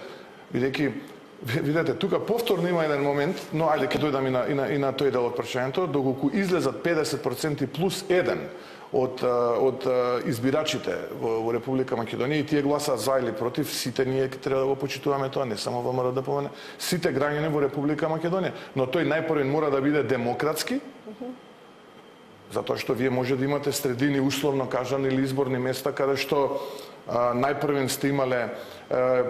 бидејќи видете, тука повторно има еден момент, но ајде ќе дојдам и на тој дел од прашањето, доколку излезат 50% плюс 1 од избирачите во Република Македонија и тие гласаат за или против, сите ние треба да го почитуваме тоа, не само ВМРО ДПМН, сите граѓани во Република Македонија, но тој најпрвен мора да биде демократски, затоа што вие може да имате средини условно кажани или изборни места каде што најпрвен сте имале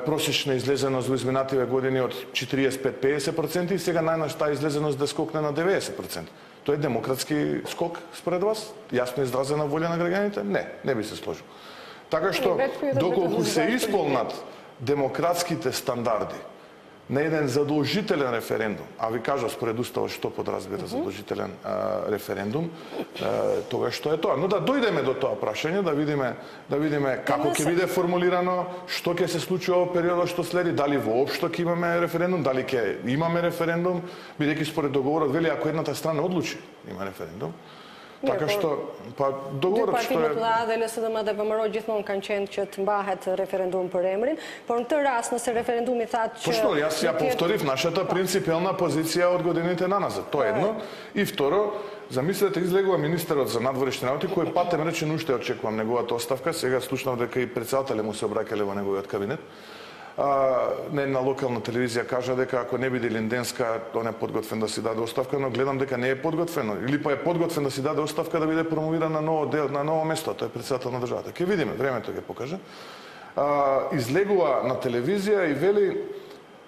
просечна излезеност во изминативе години од 45-50% и сега најнаш таа излезеност да скокне на 90%. Тоа е демократски скок според вас? Јасно изразена волја на граѓаните? Не би се сложил. Така што, доколку се исполнат демократските стандарди на еден задолжителен референдум, а ви кажа според Уставот што подразбира задолжителен референдум, тогаш што е тоа. Но да дојдеме до тоа прашање, да видиме како ќе биде формулирано, што ќе се случи во периодот што следи, дали воопшто ќе имаме референдум, дали ќе имаме референдум, бидејќи според договорот вели ако едната страна одлучи има референдум. Така што, договорот што е... Dy partimet mëdha dhe LSDM dhe VMRO gjithmonë kanë qenë që të mbahet referendum për emrin, por në këtë rast nëse referendumi thatë që... Точно, јас ја повторив нашата принципиална позиција од годините наназад. Тоа е едно. И второ, замислете, излегува министерот за надворешни работи, кој патем речен уште очекувам неговата оставка, сега слушнав дека и претседателе му се обраќале во неговиот кабинет. Не на локална телевизија кажа дека ако не биде Линденска, он е подготвен да си даде оставка, но гледам дека не е подготвено. Или па е подготвен да си даде оставка да биде промовиран на ново место, тој е претседател на државата. Ќе видиме, времето ќе покаже. Излегува на телевизија и вели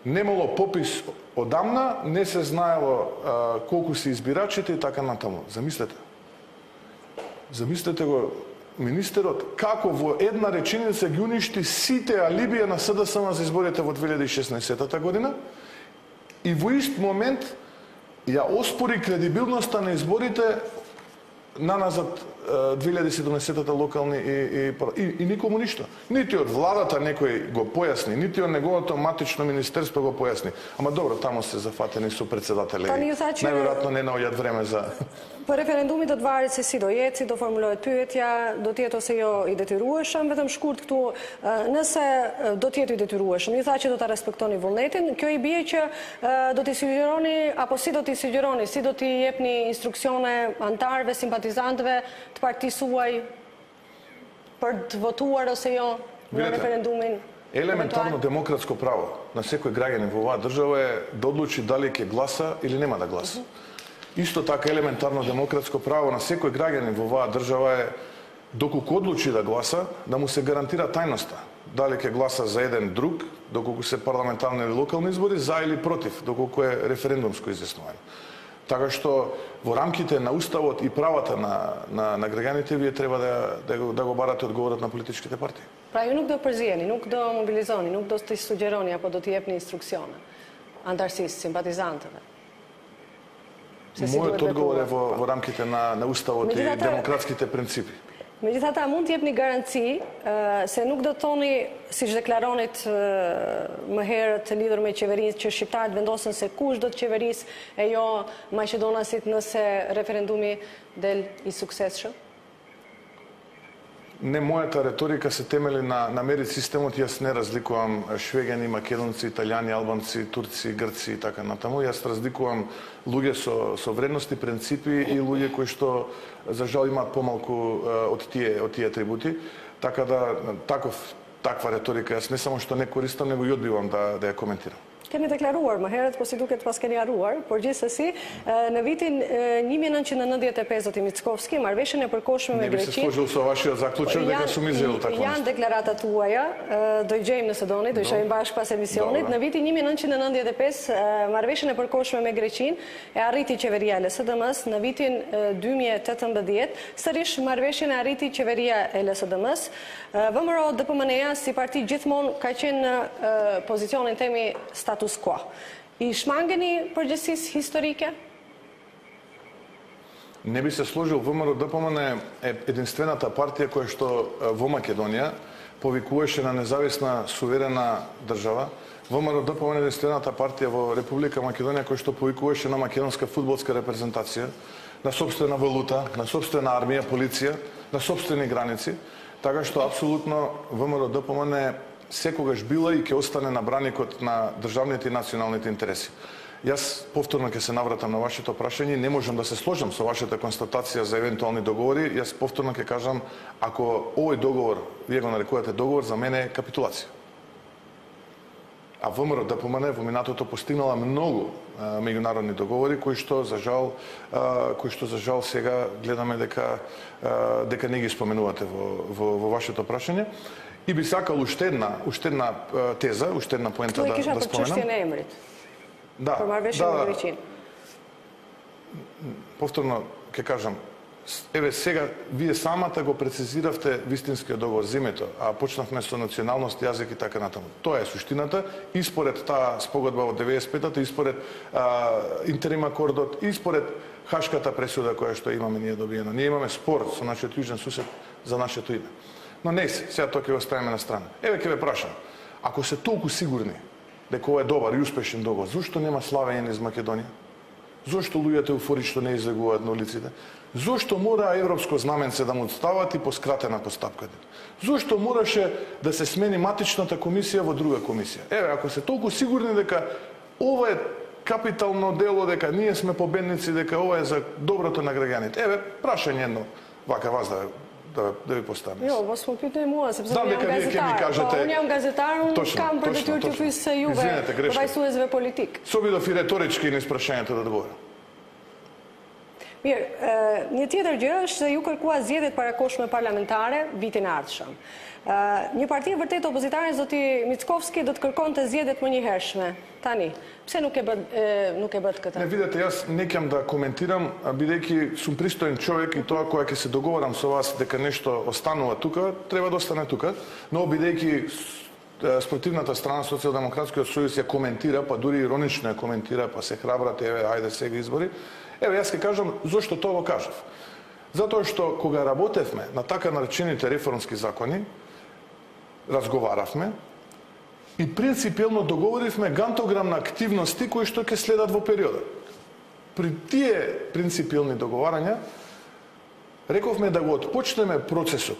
немало попис одамна, не се знаело колку се избирачите и така натаму. Замислете. Замислете го министерот како во една реченица ги уништи сите алибија на СДСМ за изборите во 2016 година и во ист момент ја оспори кредибилноста на изборите наназад 2017 локални и никому ништо. Нити од владата некој го појасни, нити од неговото матично министерство го појасни. Ама добро, таму се зафатени со председателе. Најверојатно не наоѓаат време за... Për referendumi do të varet se si do jetë, si do formulohet pyetja, do të jetë ose jo i detyrueshëm, vetëm shkurt këtu, nëse do të jetë i detyrueshëm, ju tha që do ta respektoni vullnetin, kjo i bie që do t'i sugjeroni apo si do t'i sugjeroni, si do t'i jepni instruksione antarëve, simpatizantëve të partisë suaj për të votuar ose jo në referendumin. Елементарно демократско право на секој граѓанин во оваа држава е да одлучи дали ќе гласа или нема да гласа. Исто така елементарно демократско право на секој граѓанин во оваа држава е доколку одлучи да гласа, да му се гарантира тајноста. Дали ќе гласа за еден друг, доколку се парламентарни или локални избори, за или против, доколку е референдумско изјаснување. Така што во рамките на Уставот и правата на граѓаните вие треба да го барате одговорот на политичките партии. Pra ju nuk do përzjeni, nuk do mobilizoni, nuk do t'i sugjeroni apo do t'i jepni instruksione antarësisë, simpatizantëve. Мојот одговор е во рамките на Уставот и демократските принципи. Megjithatë, mund të jepni garanci se nuk do të thoni, siç deklaronit më herët të lidhur me qeverinë, që shqiptarët vendosen se kush do të qeverisë e jo maqedonasit nëse referendumi del i suksesshëm? Не, мојата реторика се темели на мерит системот, јас не разликувам швеѓани, македонци, италијани, албанци, турци, грци и така натаму. Јас разликувам луѓе со вредности, принципи и луѓе кои што за жал имаат помалку од тие атрибути. Така да таква реторика јас не само што не користам, него и одбивам да ја коментирам. Keni deklaruar më herët, po si duket pas keni harruar, por gjithsesi në vitin 1995 zoti Mickovski, marrëveshjen e përkohshme me Greqinë. Janë deklaratat tuaja, do i gjejmë nëse doni, do i shohim bashkë pas emisionit. Në vitin 1995 marrëveshjen e përkohshme me Greqinë e arriti qeveria e LSDM-s, në vitin 2018 sërish marrëveshjen e arriti qeveria e LSDM-s. VMRO DPMNE-ja si parti gjithmonë ka qenë në pozicionin temi status quo. I shmangeni përgjegjësisë historike? Не би се сложил, ВМРО ДПМН е единствената партија која што во Македонија повикуваше на независна суверена држава. ВМРО ДПМН е единствената партија во Република Македонија која што повикуваше на македонска фудбалска репрезентација, на сопствена валута, на сопствена армија, полиција, на сопствени граници, така што апсолутно ВМРО ДПМН секогаш била и ќе остане на браникот на државните и националните интереси. Јас повторно ќе се навратам на вашето прашање, не можам да се сложам со вашата констатација за евентуални договори. Јас повторно ќе кажам, ако овој договор, вие го нарекувате договор, за мене е капитулација. А ВМРО ДПМН во минатото постигнала многу меѓународни договори кои што за жал сега гледаме дека не ги споменувате во вашето прашање. И би сакал уште една теза, уште една поента да споменам. Чуштија на емрит. Да. Повторно ќе кажам, еве сега вие самата го прецизиравте вистинскиот договор, земето, а почнавме со националност, јазик и така натаму. Тоа е суштината и според таа спогодба од 95-та, и според интерим акордот, и според Хашката пресуда која што имаме ние добиено. Ние имаме спор со нашиот јужен сусед за нашето име. Но не се, сега тоа ќе го ставиме на страна. Еве ќе ве прашам, ако се толку сигурни дека ова е добар и успешен договор, зошто нема славење низ Македонија? Зошто луѓето еуфорично не излегуваат на улиците? Зошто мора европско знаменце да му стават и по скратена постапка? Зошто мораше да се смени матичната комисија во друга комисија? Еве, ако се толку сигурни дека ова е капитално дело, дека ние сме победници, дека ова е за доброто на граѓаните. Еве, прашање едно, вака вас да ви поставим. Jo, mos më pyetni mua, sepse unë jam gazetar, unë kam për detyrë të pyes se juve përfaqësuesve politik. Собидов и риторички низ прашањето да одговорам. Mirë, një tjetër gjë është se ju kërkua zgjedhjet parakohshme parlamentare vitin e ardhshëm. Një parti vërtet opozitare, zoti Mickovski, do të kërkonte zgjedhjet më njëhershme. Tani, pse nuk e bët këtë? Не, видете, јас не ќе да коментирам, бидејќи сум пристоен човек и тоа кога ќе се договорам со вас дека нешто останува тука, треба да остане тука, но бидејќи спротивната страна, Социјалдемократскиот сојуз ја коментира, па дури иронично ја коментира, па се храбрате, еве, ајде сега избори. Еве, јас ќе кажам зошто тоа го кажав. Затоа што кога работевме на така наречените реформски закони, разговаравме и принципиелно договоривме гантограм на активности кои што ќе следат во периодот. При тие принципиелни договарања рековме да го отпочнеме процесот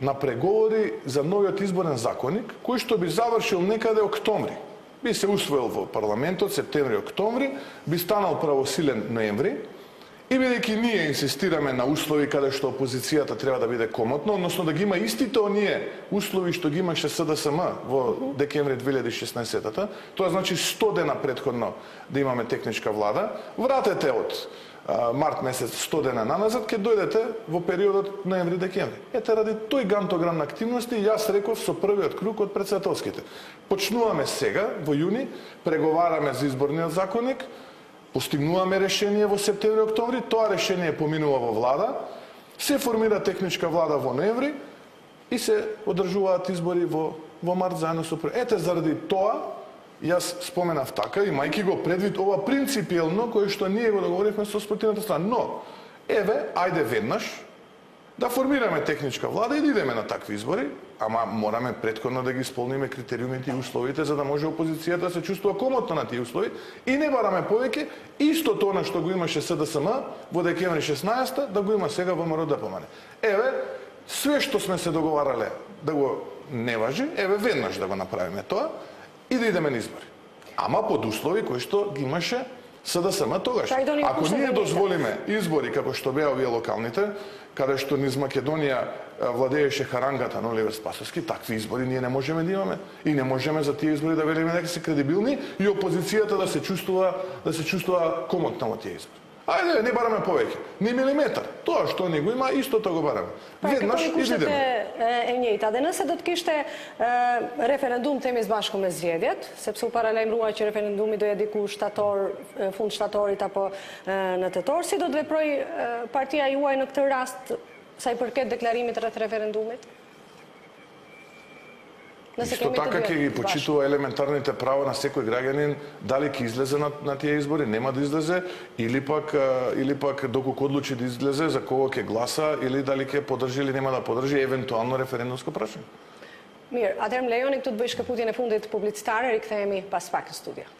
на преговори за новиот изборен законник, кој што би завршил некаде октомври. Би се усвоил во парламентот септември-октомври, би станал правосилен ноември, и бидејќи ние инсистираме на услови каде што опозицијата треба да биде комотно, односно да ги има истите оние услови што ги имаше СДСМ во декември 2016-та, тоа значи 100 дена претходно да имаме техничка влада, вратете од март месец 100 дена наназад, ќе дојдете во периодот ноември-декември. Ете, ради тој гантограм на активности, јас реков со првиот круг од претседателските. Почнуваме сега, во јуни, преговараме за изборниот законник, постигнуваме решение во септември-октомври, тоа решение поминува во влада, се формира техничка влада во ноември и се одржуваат избори во март заедно со Ете, заради тоа, јас споменав така, имајќи го предвид ова принципиелно, кој што ние го договоривме со спротивната страна. Но, еве, ајде веднаш, да формираме техничка влада и да идеме на такви избори, ама мораме претходно да ги исполниме критериумите и условите за да може опозицијата да се чувствува комотно на тие услови и не бараме повеќе истото она што го имаше СДСМ во декември 16 да го има сега ВМРО ДПМН. Еве, све што сме се договарале да го не важи, еве веднаш да го направиме тоа и да идеме на избори. Ама под услови кои што ги имаше СДСМ тогаш. Ако ние дозволиме избори како што беа овие локалните, каде што низ Македонија владееше харангата на Оливер Спасовски, такви избори ние не можеме да имаме и не можеме за тие избори да велиме дека се кредибилни и опозицијата да се чувствува комотна во тие избори. Ајде, не бараме повеќе. Ни милиметар. Тоа што не го има, истото го бараме. Веднаш и идеме. Е njëjta. Dhe nëse do të kishte referendum temi bashku me zgjedhjet, sepse u paralajmërua që referendumi do jetë diku fund shtatorit apo në tetor, si do të veproj partia juaj në këtë rast sa i përket deklarimit rreth referendumit? Исто така ќе ги почитува елементарните права на секој граѓанин, дали ќе излезе на тие избори, нема да излезе, или пак доколку одлучи да излезе, за кого ќе гласа, или дали ќе поддржи или нема да поддржи евентуално референдумско прашање. Mirë, atëherë më lejoni këtu të bëj shkëputjen e fundit publicitare, rikthehemi pas pak në studio.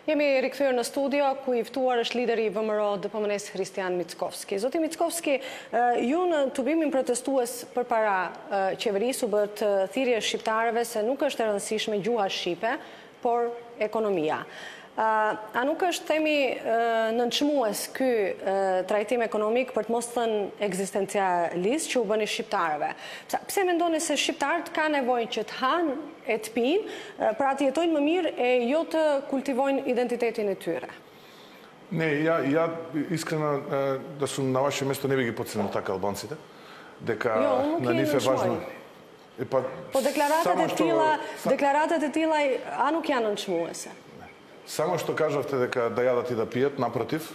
Jemi rikthyer në studio, ku i ftuar është lideri i VMRO DPMN-s Hristian Mickovski. Zoti Mickovski, ju në tubimin protestues përpara qeverisë u bët thirrje shqiptarëve se nuk është e rëndësishme gjuha shqipe, por ekonomia. A nuk është themi nënçmues ky trajtim ekonomik për të mos thënë ekzistencialist që u bëni shqiptarëve? Pse mendoni se shqiptarët ka nevojë që të hanë e të pinë, pra të jetojnë më mirë e jo të kultivojnë identitetin e tyre? Ne, ja iskreno da su na vaše mesto ne bi gi podcenili tako Albancite. Дека на нив е важно. Po deklaratat e tilla a nuk janë nënçmuese? Само што кажавте дека да јадат и да пијат, напротив,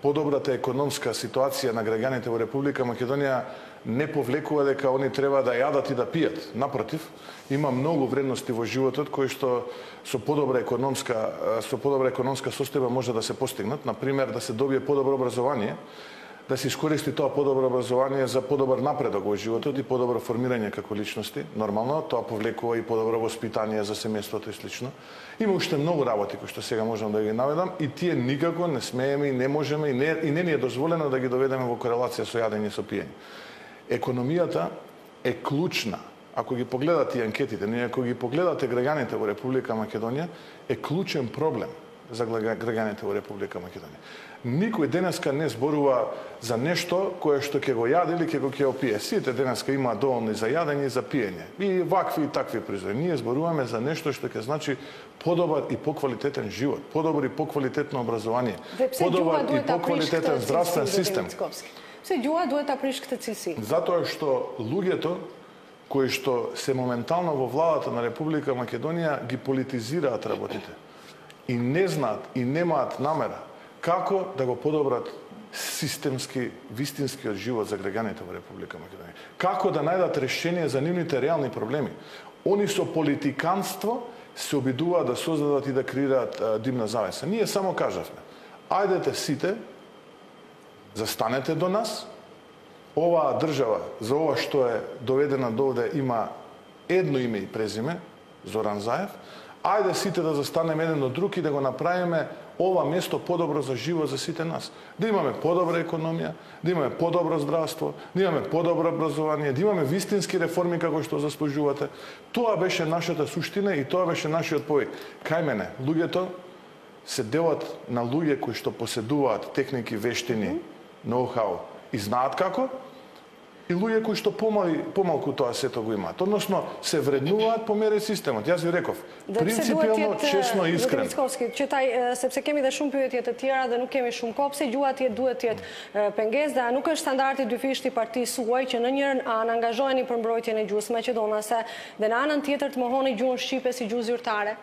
подобрата економска ситуација на граѓаните во Република Македонија не повлекува дека они треба да јадат и да пијат. Напротив, има многу вредности во животот кои што со подобра економска состојба може да се постигнат, например да се добие подобро образование, да се искористи тоа подобро образование за подобар напредок во животот и подобро формирање како личности. Нормално, тоа повлекува и подобро воспитание за семејството и слично. Има уште многу работи кои што сега можам да ги наведам и тие никако не смееме и не можеме и не ни е дозволено да ги доведеме во корелација со јадење и со пиење. Економијата е клучна. Ако ги погледате и анкетите, но ако ги погледате граѓаните во Република Македонија, е клучен проблем за граѓаните во Република Македонија. Никој денеска не зборува за нешто кое што ќе го јаде или ќе го пие. Сите денеска има доволно и за јадење и за пиење. И вакви и такви производи. Ние зборуваме за нешто што ќе значи подобар и поквалитетен живот, подобар и поквалитетно образование, подобар и поквалитетен здравствен систем. Псе ѓуа дуhet та приш këtë cilësi? Затоа што луѓето кои што се моментално во владата на Република Македонија ги политизираат работите и не знаат и немаат намера како да го подобрат системски, вистинскиот живот за граѓаните во Република Македонија. Како да најдат решение за нивните реални проблеми. Они со политиканство се обидуваат да создадат и да креираат димна завеса. Ние само кажавме, ајдете сите, застанете до нас, оваа држава, за ова што е доведена довде, има едно име и презиме, Зоран Заев, ајде сите да застанеме еден до друг и да го направиме ова место подобро за живот за сите нас. Да имаме подобра економија, да имаме подобро здравство, да имаме подобро образование, да имаме вистински реформи како што заслужувате. Тоа беше нашата суштина и тоа беше нашиот повик. Кај мене, луѓето се делат на луѓе кои што поседуваат техники, вештини, ноу-хау и знаат како, и луѓе кои што помалку тоа сето го имаат. Односно, се вреднуваат по мере системот. Јас ви реков, принципиално, честно и искрено. Sepse kemi dhe shumë pyetje të tjera dhe nuk kemi shumë kohë, pse gjuha duhet të jetë pengesë dhe nuk është standardi dyfisht i partisë suaj që në njërin anë angazhoheni për mbrojtjen e gjuhës maqedonase dhe në anën tjetër të mohoni gjuhën shqipe si gjuhë zyrtare?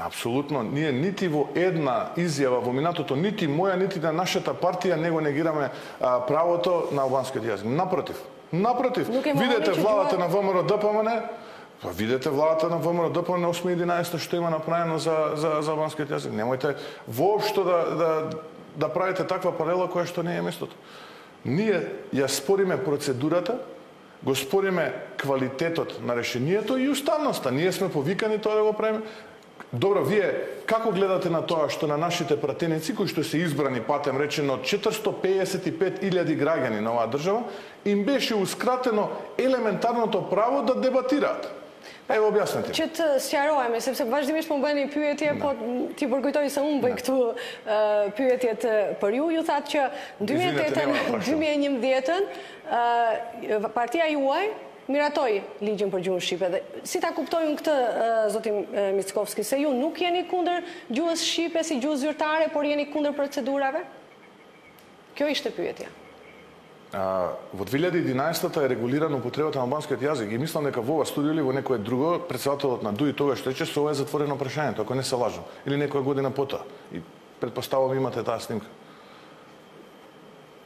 Апсолутно, ние нити во една изјава во минатото, нити моја, нити на нашата партија не го негираме правото на албанскиот јазик. Напротив, видете владата на ВМРО ДПМН, видете владата на ВМРО ДПМН 8.11 што има направено за албанскиот јазик. Немојте воопшто да правите таква паралела која што не е местото. Ние ја спориме процедурата, го спориме квалитетот на решението и уставноста. Ние сме повикани тоа да го правиме. Добро, вие како гледате на тоа што на нашите пратеници, кои што се избрани, патем речено, 455.000 граѓани на оваа држава, им беше ускратено елементарното право да дебатираат? Ево, објаснете. Që të sqarohemi, sepse vazhdimisht më bëni pyetje, po ti përkujtoj se unë bëj këtu pyetjet për ju. Ju thatë që 2011 partia juaj miratoi ligjin për gjuhën shqipe. Dhe si ta kuptojnë këtë, zoti Mickovski, se ju nuk jeni kundër gjuhës shqipe si gjuhë zyrtare, por jeni kundër procedurave? Kjo ishte pyetja. Во 2011 е регулирана употребата на албанскиот јазик и мислам дека во ова студио или во некое друго претседателот на ДУИ тогаш рече се ова е затворено прашањето, ако не се лажам, или некоја година потоа. И предпоставувам имате таа снимка.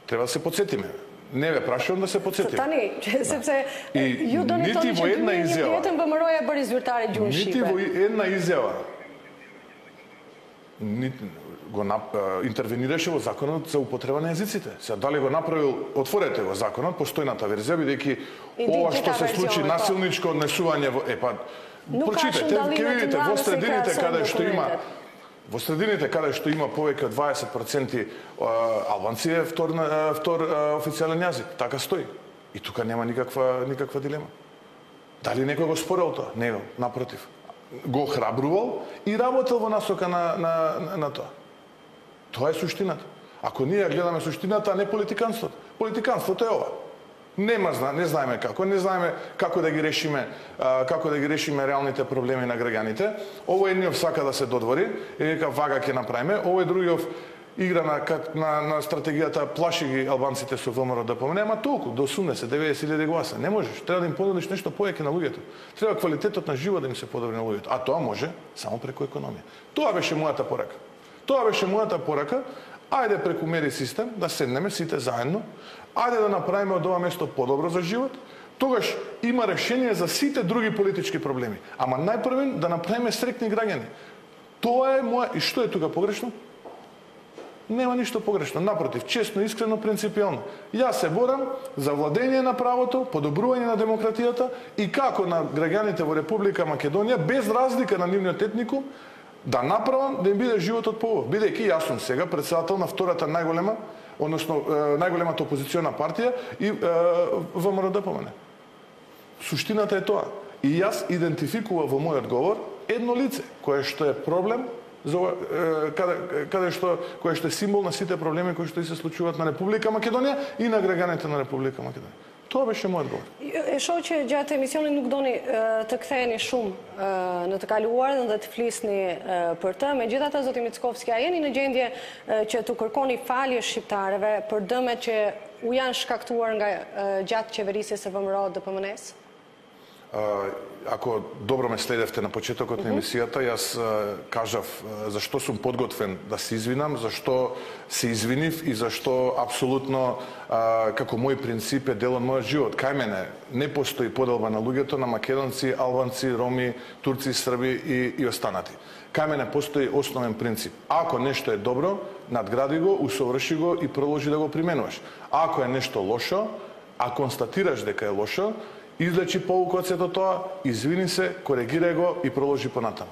Треба да се потсетиме. Не ве прашувам да се потсетиме. Тани, sepse ju doni tonë që 2010 VMRO-ja bëri zyrtare gjuhën shqipe. Нити во една изјава интервенираше во законот за употреба на езиците. Сега дали го направил, отворете го законот, постојната верзија, бидејќи ова што се случи насилничко однесување во Nuk ka shumë dallime të mëdha se Во средините каде што има повеќе од 20% албанци е втор официјален јазик. Така стои. И тука нема никаква дилема. Дали некој го спорел тоа? Не, напротив. Го храбрувал и работел во насока на тоа. Тоа е суштината. Ако ние гледаме суштината, а не политиканството. Политиканството е ова. Не знаеме како, не знаеме како да ги решиме реалните проблеми на граѓаните. Овој едниот сака да се додвори, и вика вага ќе направиме, овој другиот игра на стратегијата, плаши ги албанците со ВМРО да помине, ама толку, до 80-90 гласа. Не можеш, треба да им понудиш нешто повеќе на луѓето. Треба квалитетот на живот да им се подобри на луѓето. А тоа може само преку економија. Тоа беше мојата порака. Ајде преку мери систем да седнеме сите заедно, ајде да направиме од ова место подобро за живот, тогаш има решение за сите други политички проблеми. Ама најпрвен да направиме среќни граѓани. Тоа е моја... И што е тука погрешно? Нема ништо погрешно. Напротив, честно, искрено, принципиално. Јас се борам за владење на правото, подобрување на демократијата и како на граѓаните во Република Македонија, без разлика на нивниот етникум, да направам да им биде животот поубав. Бидејќи јас сум сега председател на втората најголема, односно најголемата опозициона партија и ВМРО ДПМН. Суштината е тоа. И јас идентификував во мојот говор едно лице кое што е проблем кое што е символ на сите проблеми кои што се случуваат на Република Македонија и на граѓаните на Република Македонија. Тоа беше мојот говор. E shoh që gjatë emisionit nuk doni të ktheheni shumë në të kaluarën dhe të flisni për të. Megjithatë, zoti Mickovski, a jeni në gjendje që të kërkoni falje shqiptarëve për dëmet që u janë shkaktuar nga gjatë qeverisjes së ВМРО DPMN-s? Ако добро ме следевте на почетокот на емисијата, јас кажав зашто сум подготвен да се извинам, зашто се извинив и зашто апсолутно како мој принцип е дел од мојот живот. Кај мене не постои поделба на луѓето на македонци, албанци, роми, турци, срби и останати. Кај мене постои основен принцип. Ако нешто е добро, надгради го, усоврши го и продолжи да го применуваш. Ако е нешто лошо, а констатираш дека е лошо, излечи поука од сето тоа, извини се, коригирај го и продолжи понатаму.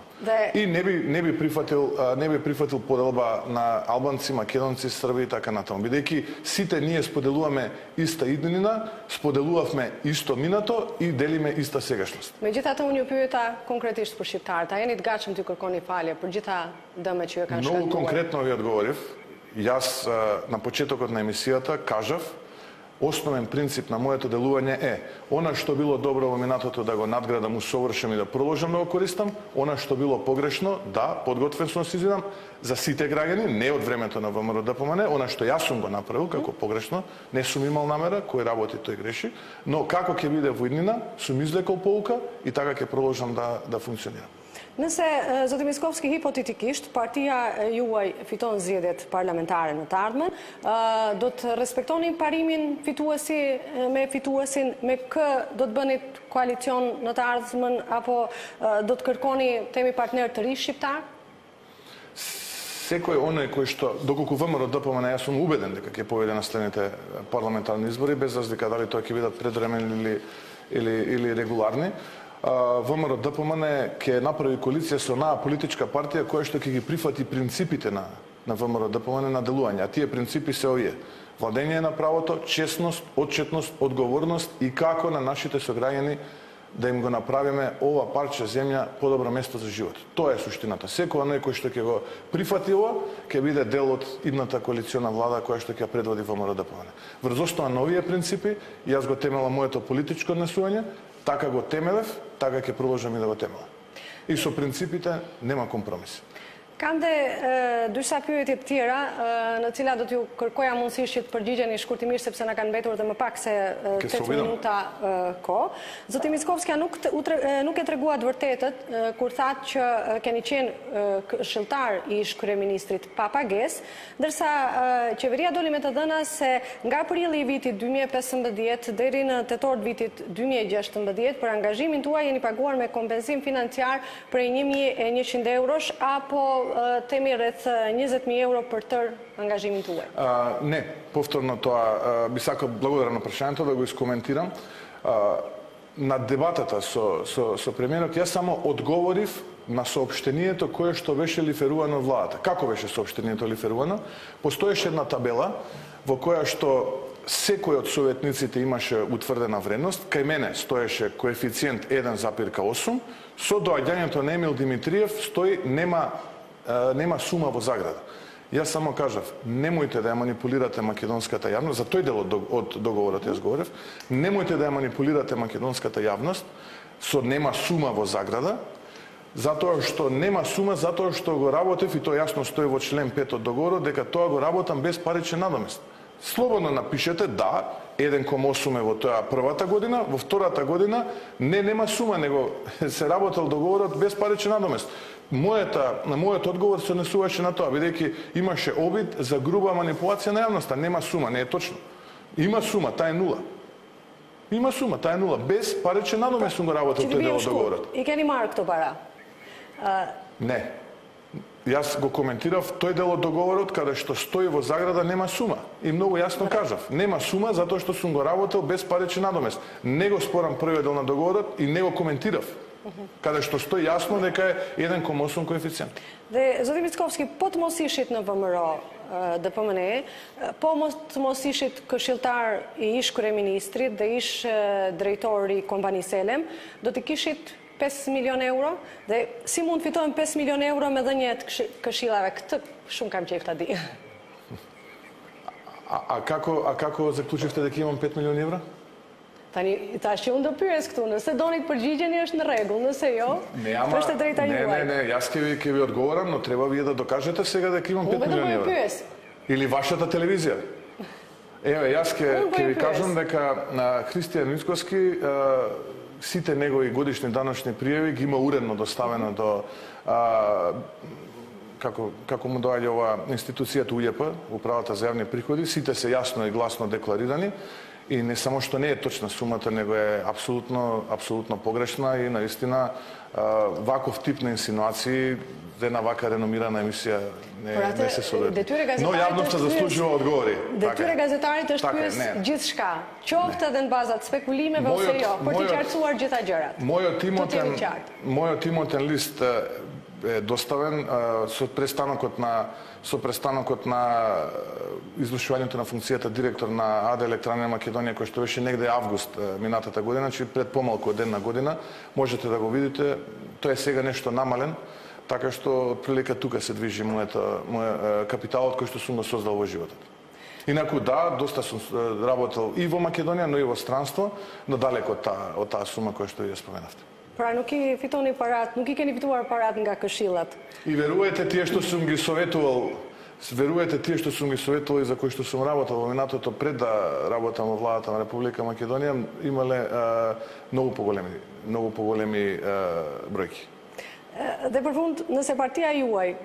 И не би прифатил поделба на албанци, македонци, срби и така натаму. Бидејќи сите ние споделуваме иста иднина, споделувавме исто минато и делиме иста сегашност. Меѓутоа, уnë ju pyeta konkretisht për shqiptarët. A jeni të gatshëm të kërkoni falje për gjitha dëmet që ju kanë shkaktuar? Многу конкретно ви одговорив. Јас на почетокот на емисијата кажав основен принцип на моето делување е она што било добро во минатото да го надградам, усовршам и да продолжам да го користам, она што било погрешно, да, подготвен сум се извинам за сите граѓани, не од времето на ВМРО ДПМН, она што јас сум го направил како погрешно, не сум имал намера, кој работи тој греши, но како ќе биде во иднина, сум извлекол поука и така ќе продолжам да функционирам. Nëse, zoti Mickovski, hipotetikisht, partia juaj fiton zgjedhjet parlamentare në të ardhmen, do të respektoni parimin fituesi me fituesin, me kë do të bëni koalicion në të ardhmen, apo do të kërkoni temi partner të ri shqiptar? Секој оној кој што, доколку ВМРО ДПМН, јас сум убеден дека ќе победи на следните парламентарни избори, без разлика дали тоа ќе бидат предвремени или регуларни, ВМРО ДПМН ќе направи коалиција со онаа политичка партија која што ќе ги прифати принципите на ВМРО ДПМН на делување. А тие принципи се овие: владење на правото, честност, отчетност, одговорност и како на нашите сограѓани да им го направиме ова парче земја подобро место за живот. Тоа е суштината. Секој оној кој што ќе го прифати ова, ќе биде дел од идната коалициона влада која што ќе предводи ВМРО ДПМН. Врз основа на овие принципи, јас го темела моето политичко однесување, така го темелев, така ќе продолжам и да го темелам. И со принципите нема компромис. Kam dhe disa pyetje të tjera në cilat do t'ju kërkoja mundësisht që të përgjigjeni shkurtimisht sepse na kanë mbetur dhe më pak se 8 minuta kohë. Zoti Mickovski nuk e treguat vërtetët kur thatë që keni qenë këshilltar i ish kryeministrit pa pagesë, ndërsa qeveria doli me të dhëna se nga prilli i vitit 2015 deri në tetor të vitit 2016 për angazhimin tuaj jeni paguar me kompenzim financiar prej 1.100 eurosh apo temi rreth 20.000 euro për tër angazhimin tuaj. Не, повторно тоа би сакал благодарам на прашањето да го искоментирам. на дебатата со премиерот, јас само одговорив на соопштението кое што беше лиферувано од владата. Како беше соопштението лиферувано? Постоеше една табела во која што секој од советниците имаше утврдена вредност, кај мене стоеше коефициент 1,8, со доаѓањето на Емил Димитриев стои нема сума во заграда. Јас само кажав, немојте да ја манипулирате македонската јавност, за тој дел од договорот јас говорев, немојте да ја манипулирате македонската јавност со нема сума во заграда, затоа што нема сума, затоа што го работев, и тоа јасно стои во член 5 од договорот, дека тоа го работам без паричен надомест. Слободно напишете, да, 1,8 е во тоа првата година, во втората година нема сума, него се работел договорот без паричен надомест. Мојот одговор се однесуваше на тоа, бидејќи имаше обид за груба манипулација на јавноста. Нема сума, не е точно. Има сума, таа е нула. Има сума, таа е нула. Без паричен надомест сум го работел тој дел од договорот. И ке ни марк тоа пара? Не. Јас го коментирав тој дел од договорот каде што стои во заграда нема сума. И многу јасно кажав, нема сума затоа што сум го работел без паричен надомест. Не го спорам првиот дел на договорот и не го коментирав. Каде што стои јасно дека е 1,8 коефициент. Zotim Mickovski, po të mos ishit në VMRO DPMNE, po të mos ishit këshilltar i ish kryeministrit dhe ish drejtori i kompanisë Selem, do të kishit 5 milion euro, dhe si mund fitojmë 5 milion euro me dhënje të këshillave? Këtë shumë kam qejf ta di. A kako zaključivte дека имам 5 milion евра? Tani, tash që unë do pyes këtu, nëse doni të përgjigjeni është në rregull, nëse jo, është e drejta juaj. Не, јас ќе ви одговорам, но треба вие да докажете сега дека имам 5 милиони евра. Pyes. Или вашата телевизија. Еве, јас ќе ви кажам дека на Христијан Мицковски сите негови годишни даночни пријави ги има уредно доставено до како му доаѓа ова институцијата УЈП, Управата за јавни приходи, сите се јасно и гласно декларирани. И не само што не е точна сумата, него е апсолутно погрешна и наистина ваков тип на инсинуации за една вака реномирана емисија не се советува. Но јавноста заслужува одговори. Детюра газетаrit është pyes gjithçka, qoftë edhe në bazat spekulimeve ose jo, për të qartësuar gjitha gjërat. Мојот имотен лист е доставен со престанокот на извршувањето на функцијата директор на АД Електрана Македонија, кој што беше негде август минатата година, значи пред помалку од една година, можете да го видите. Тоа е сега нешто намален, така што прилика тука се движи мојот капиталот кој што сум го создал во животот. Инаку да, доста сум работел и во Македонија, но и во странство, но далеко од таа сума која што ја споменавте. Pra nuk i fitoni parat, nuk I keni fituar parat nga këshillat. И верувате тие што сум ги советувал, и за кои што сум работел во минатото пред да работам во владата на Република Македонија, имале многу поголеми бројки. Dhe për fund, nëse partia juaj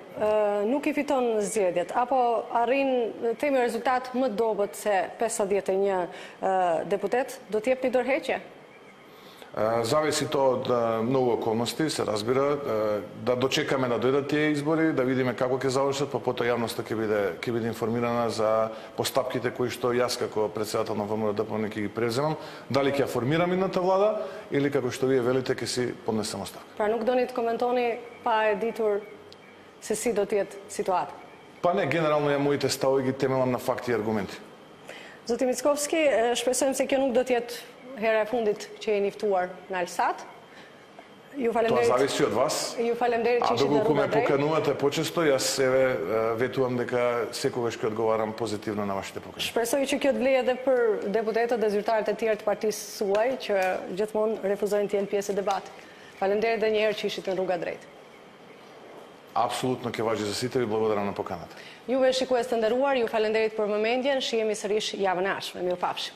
nuk I fiton zgjedhjet, apo arrin themi rezultat më dobët se 51 deputet, do të jepni dorëheqje? Зависи тоа од многу околности, се разбира, да дочекаме да дојдат тие избори, да видиме како ќе завршат, па потоа јавноста ќе биде информирана за постапките кои што јас како претседател на ВМРО ДПМНЕ ќе ги преземам, дали ќе ја формирам идната влада или како што вие велите ќе си поднесем оставка. Pra nuk doni të komentoni pa e ditur se si do të jetë situata. Па не, генерално ја моите ставови ги темелам на факти и аргументи. Zoti Mickovski, shpresojmë se kjo nuk do të jetë hera e fundit që jeni ftuar në Alsat. Тоа зависи од вас. Ju faleminderit që ishit në доколку ме Rruga Drejt. поканувате почесто, јас ветувам дека секогаш ќе одговарам позитивно на вашите покани. Shpresoj që kjo të vlejë edhe për deputetët dhe zyrtarët e tjerë të partisë suaj që gjithmonë refuzojnë të jenë pjesë e debatit. Faleminderit edhe një herë që ishit në Rruga Drejt. Апсолутно ќе важи за сите, ви благодарам на поканата. Juve shikues të nderuar, ju falenderit për vëmendjen, shihemi sërish javën e ardhshme. Mirupafshim.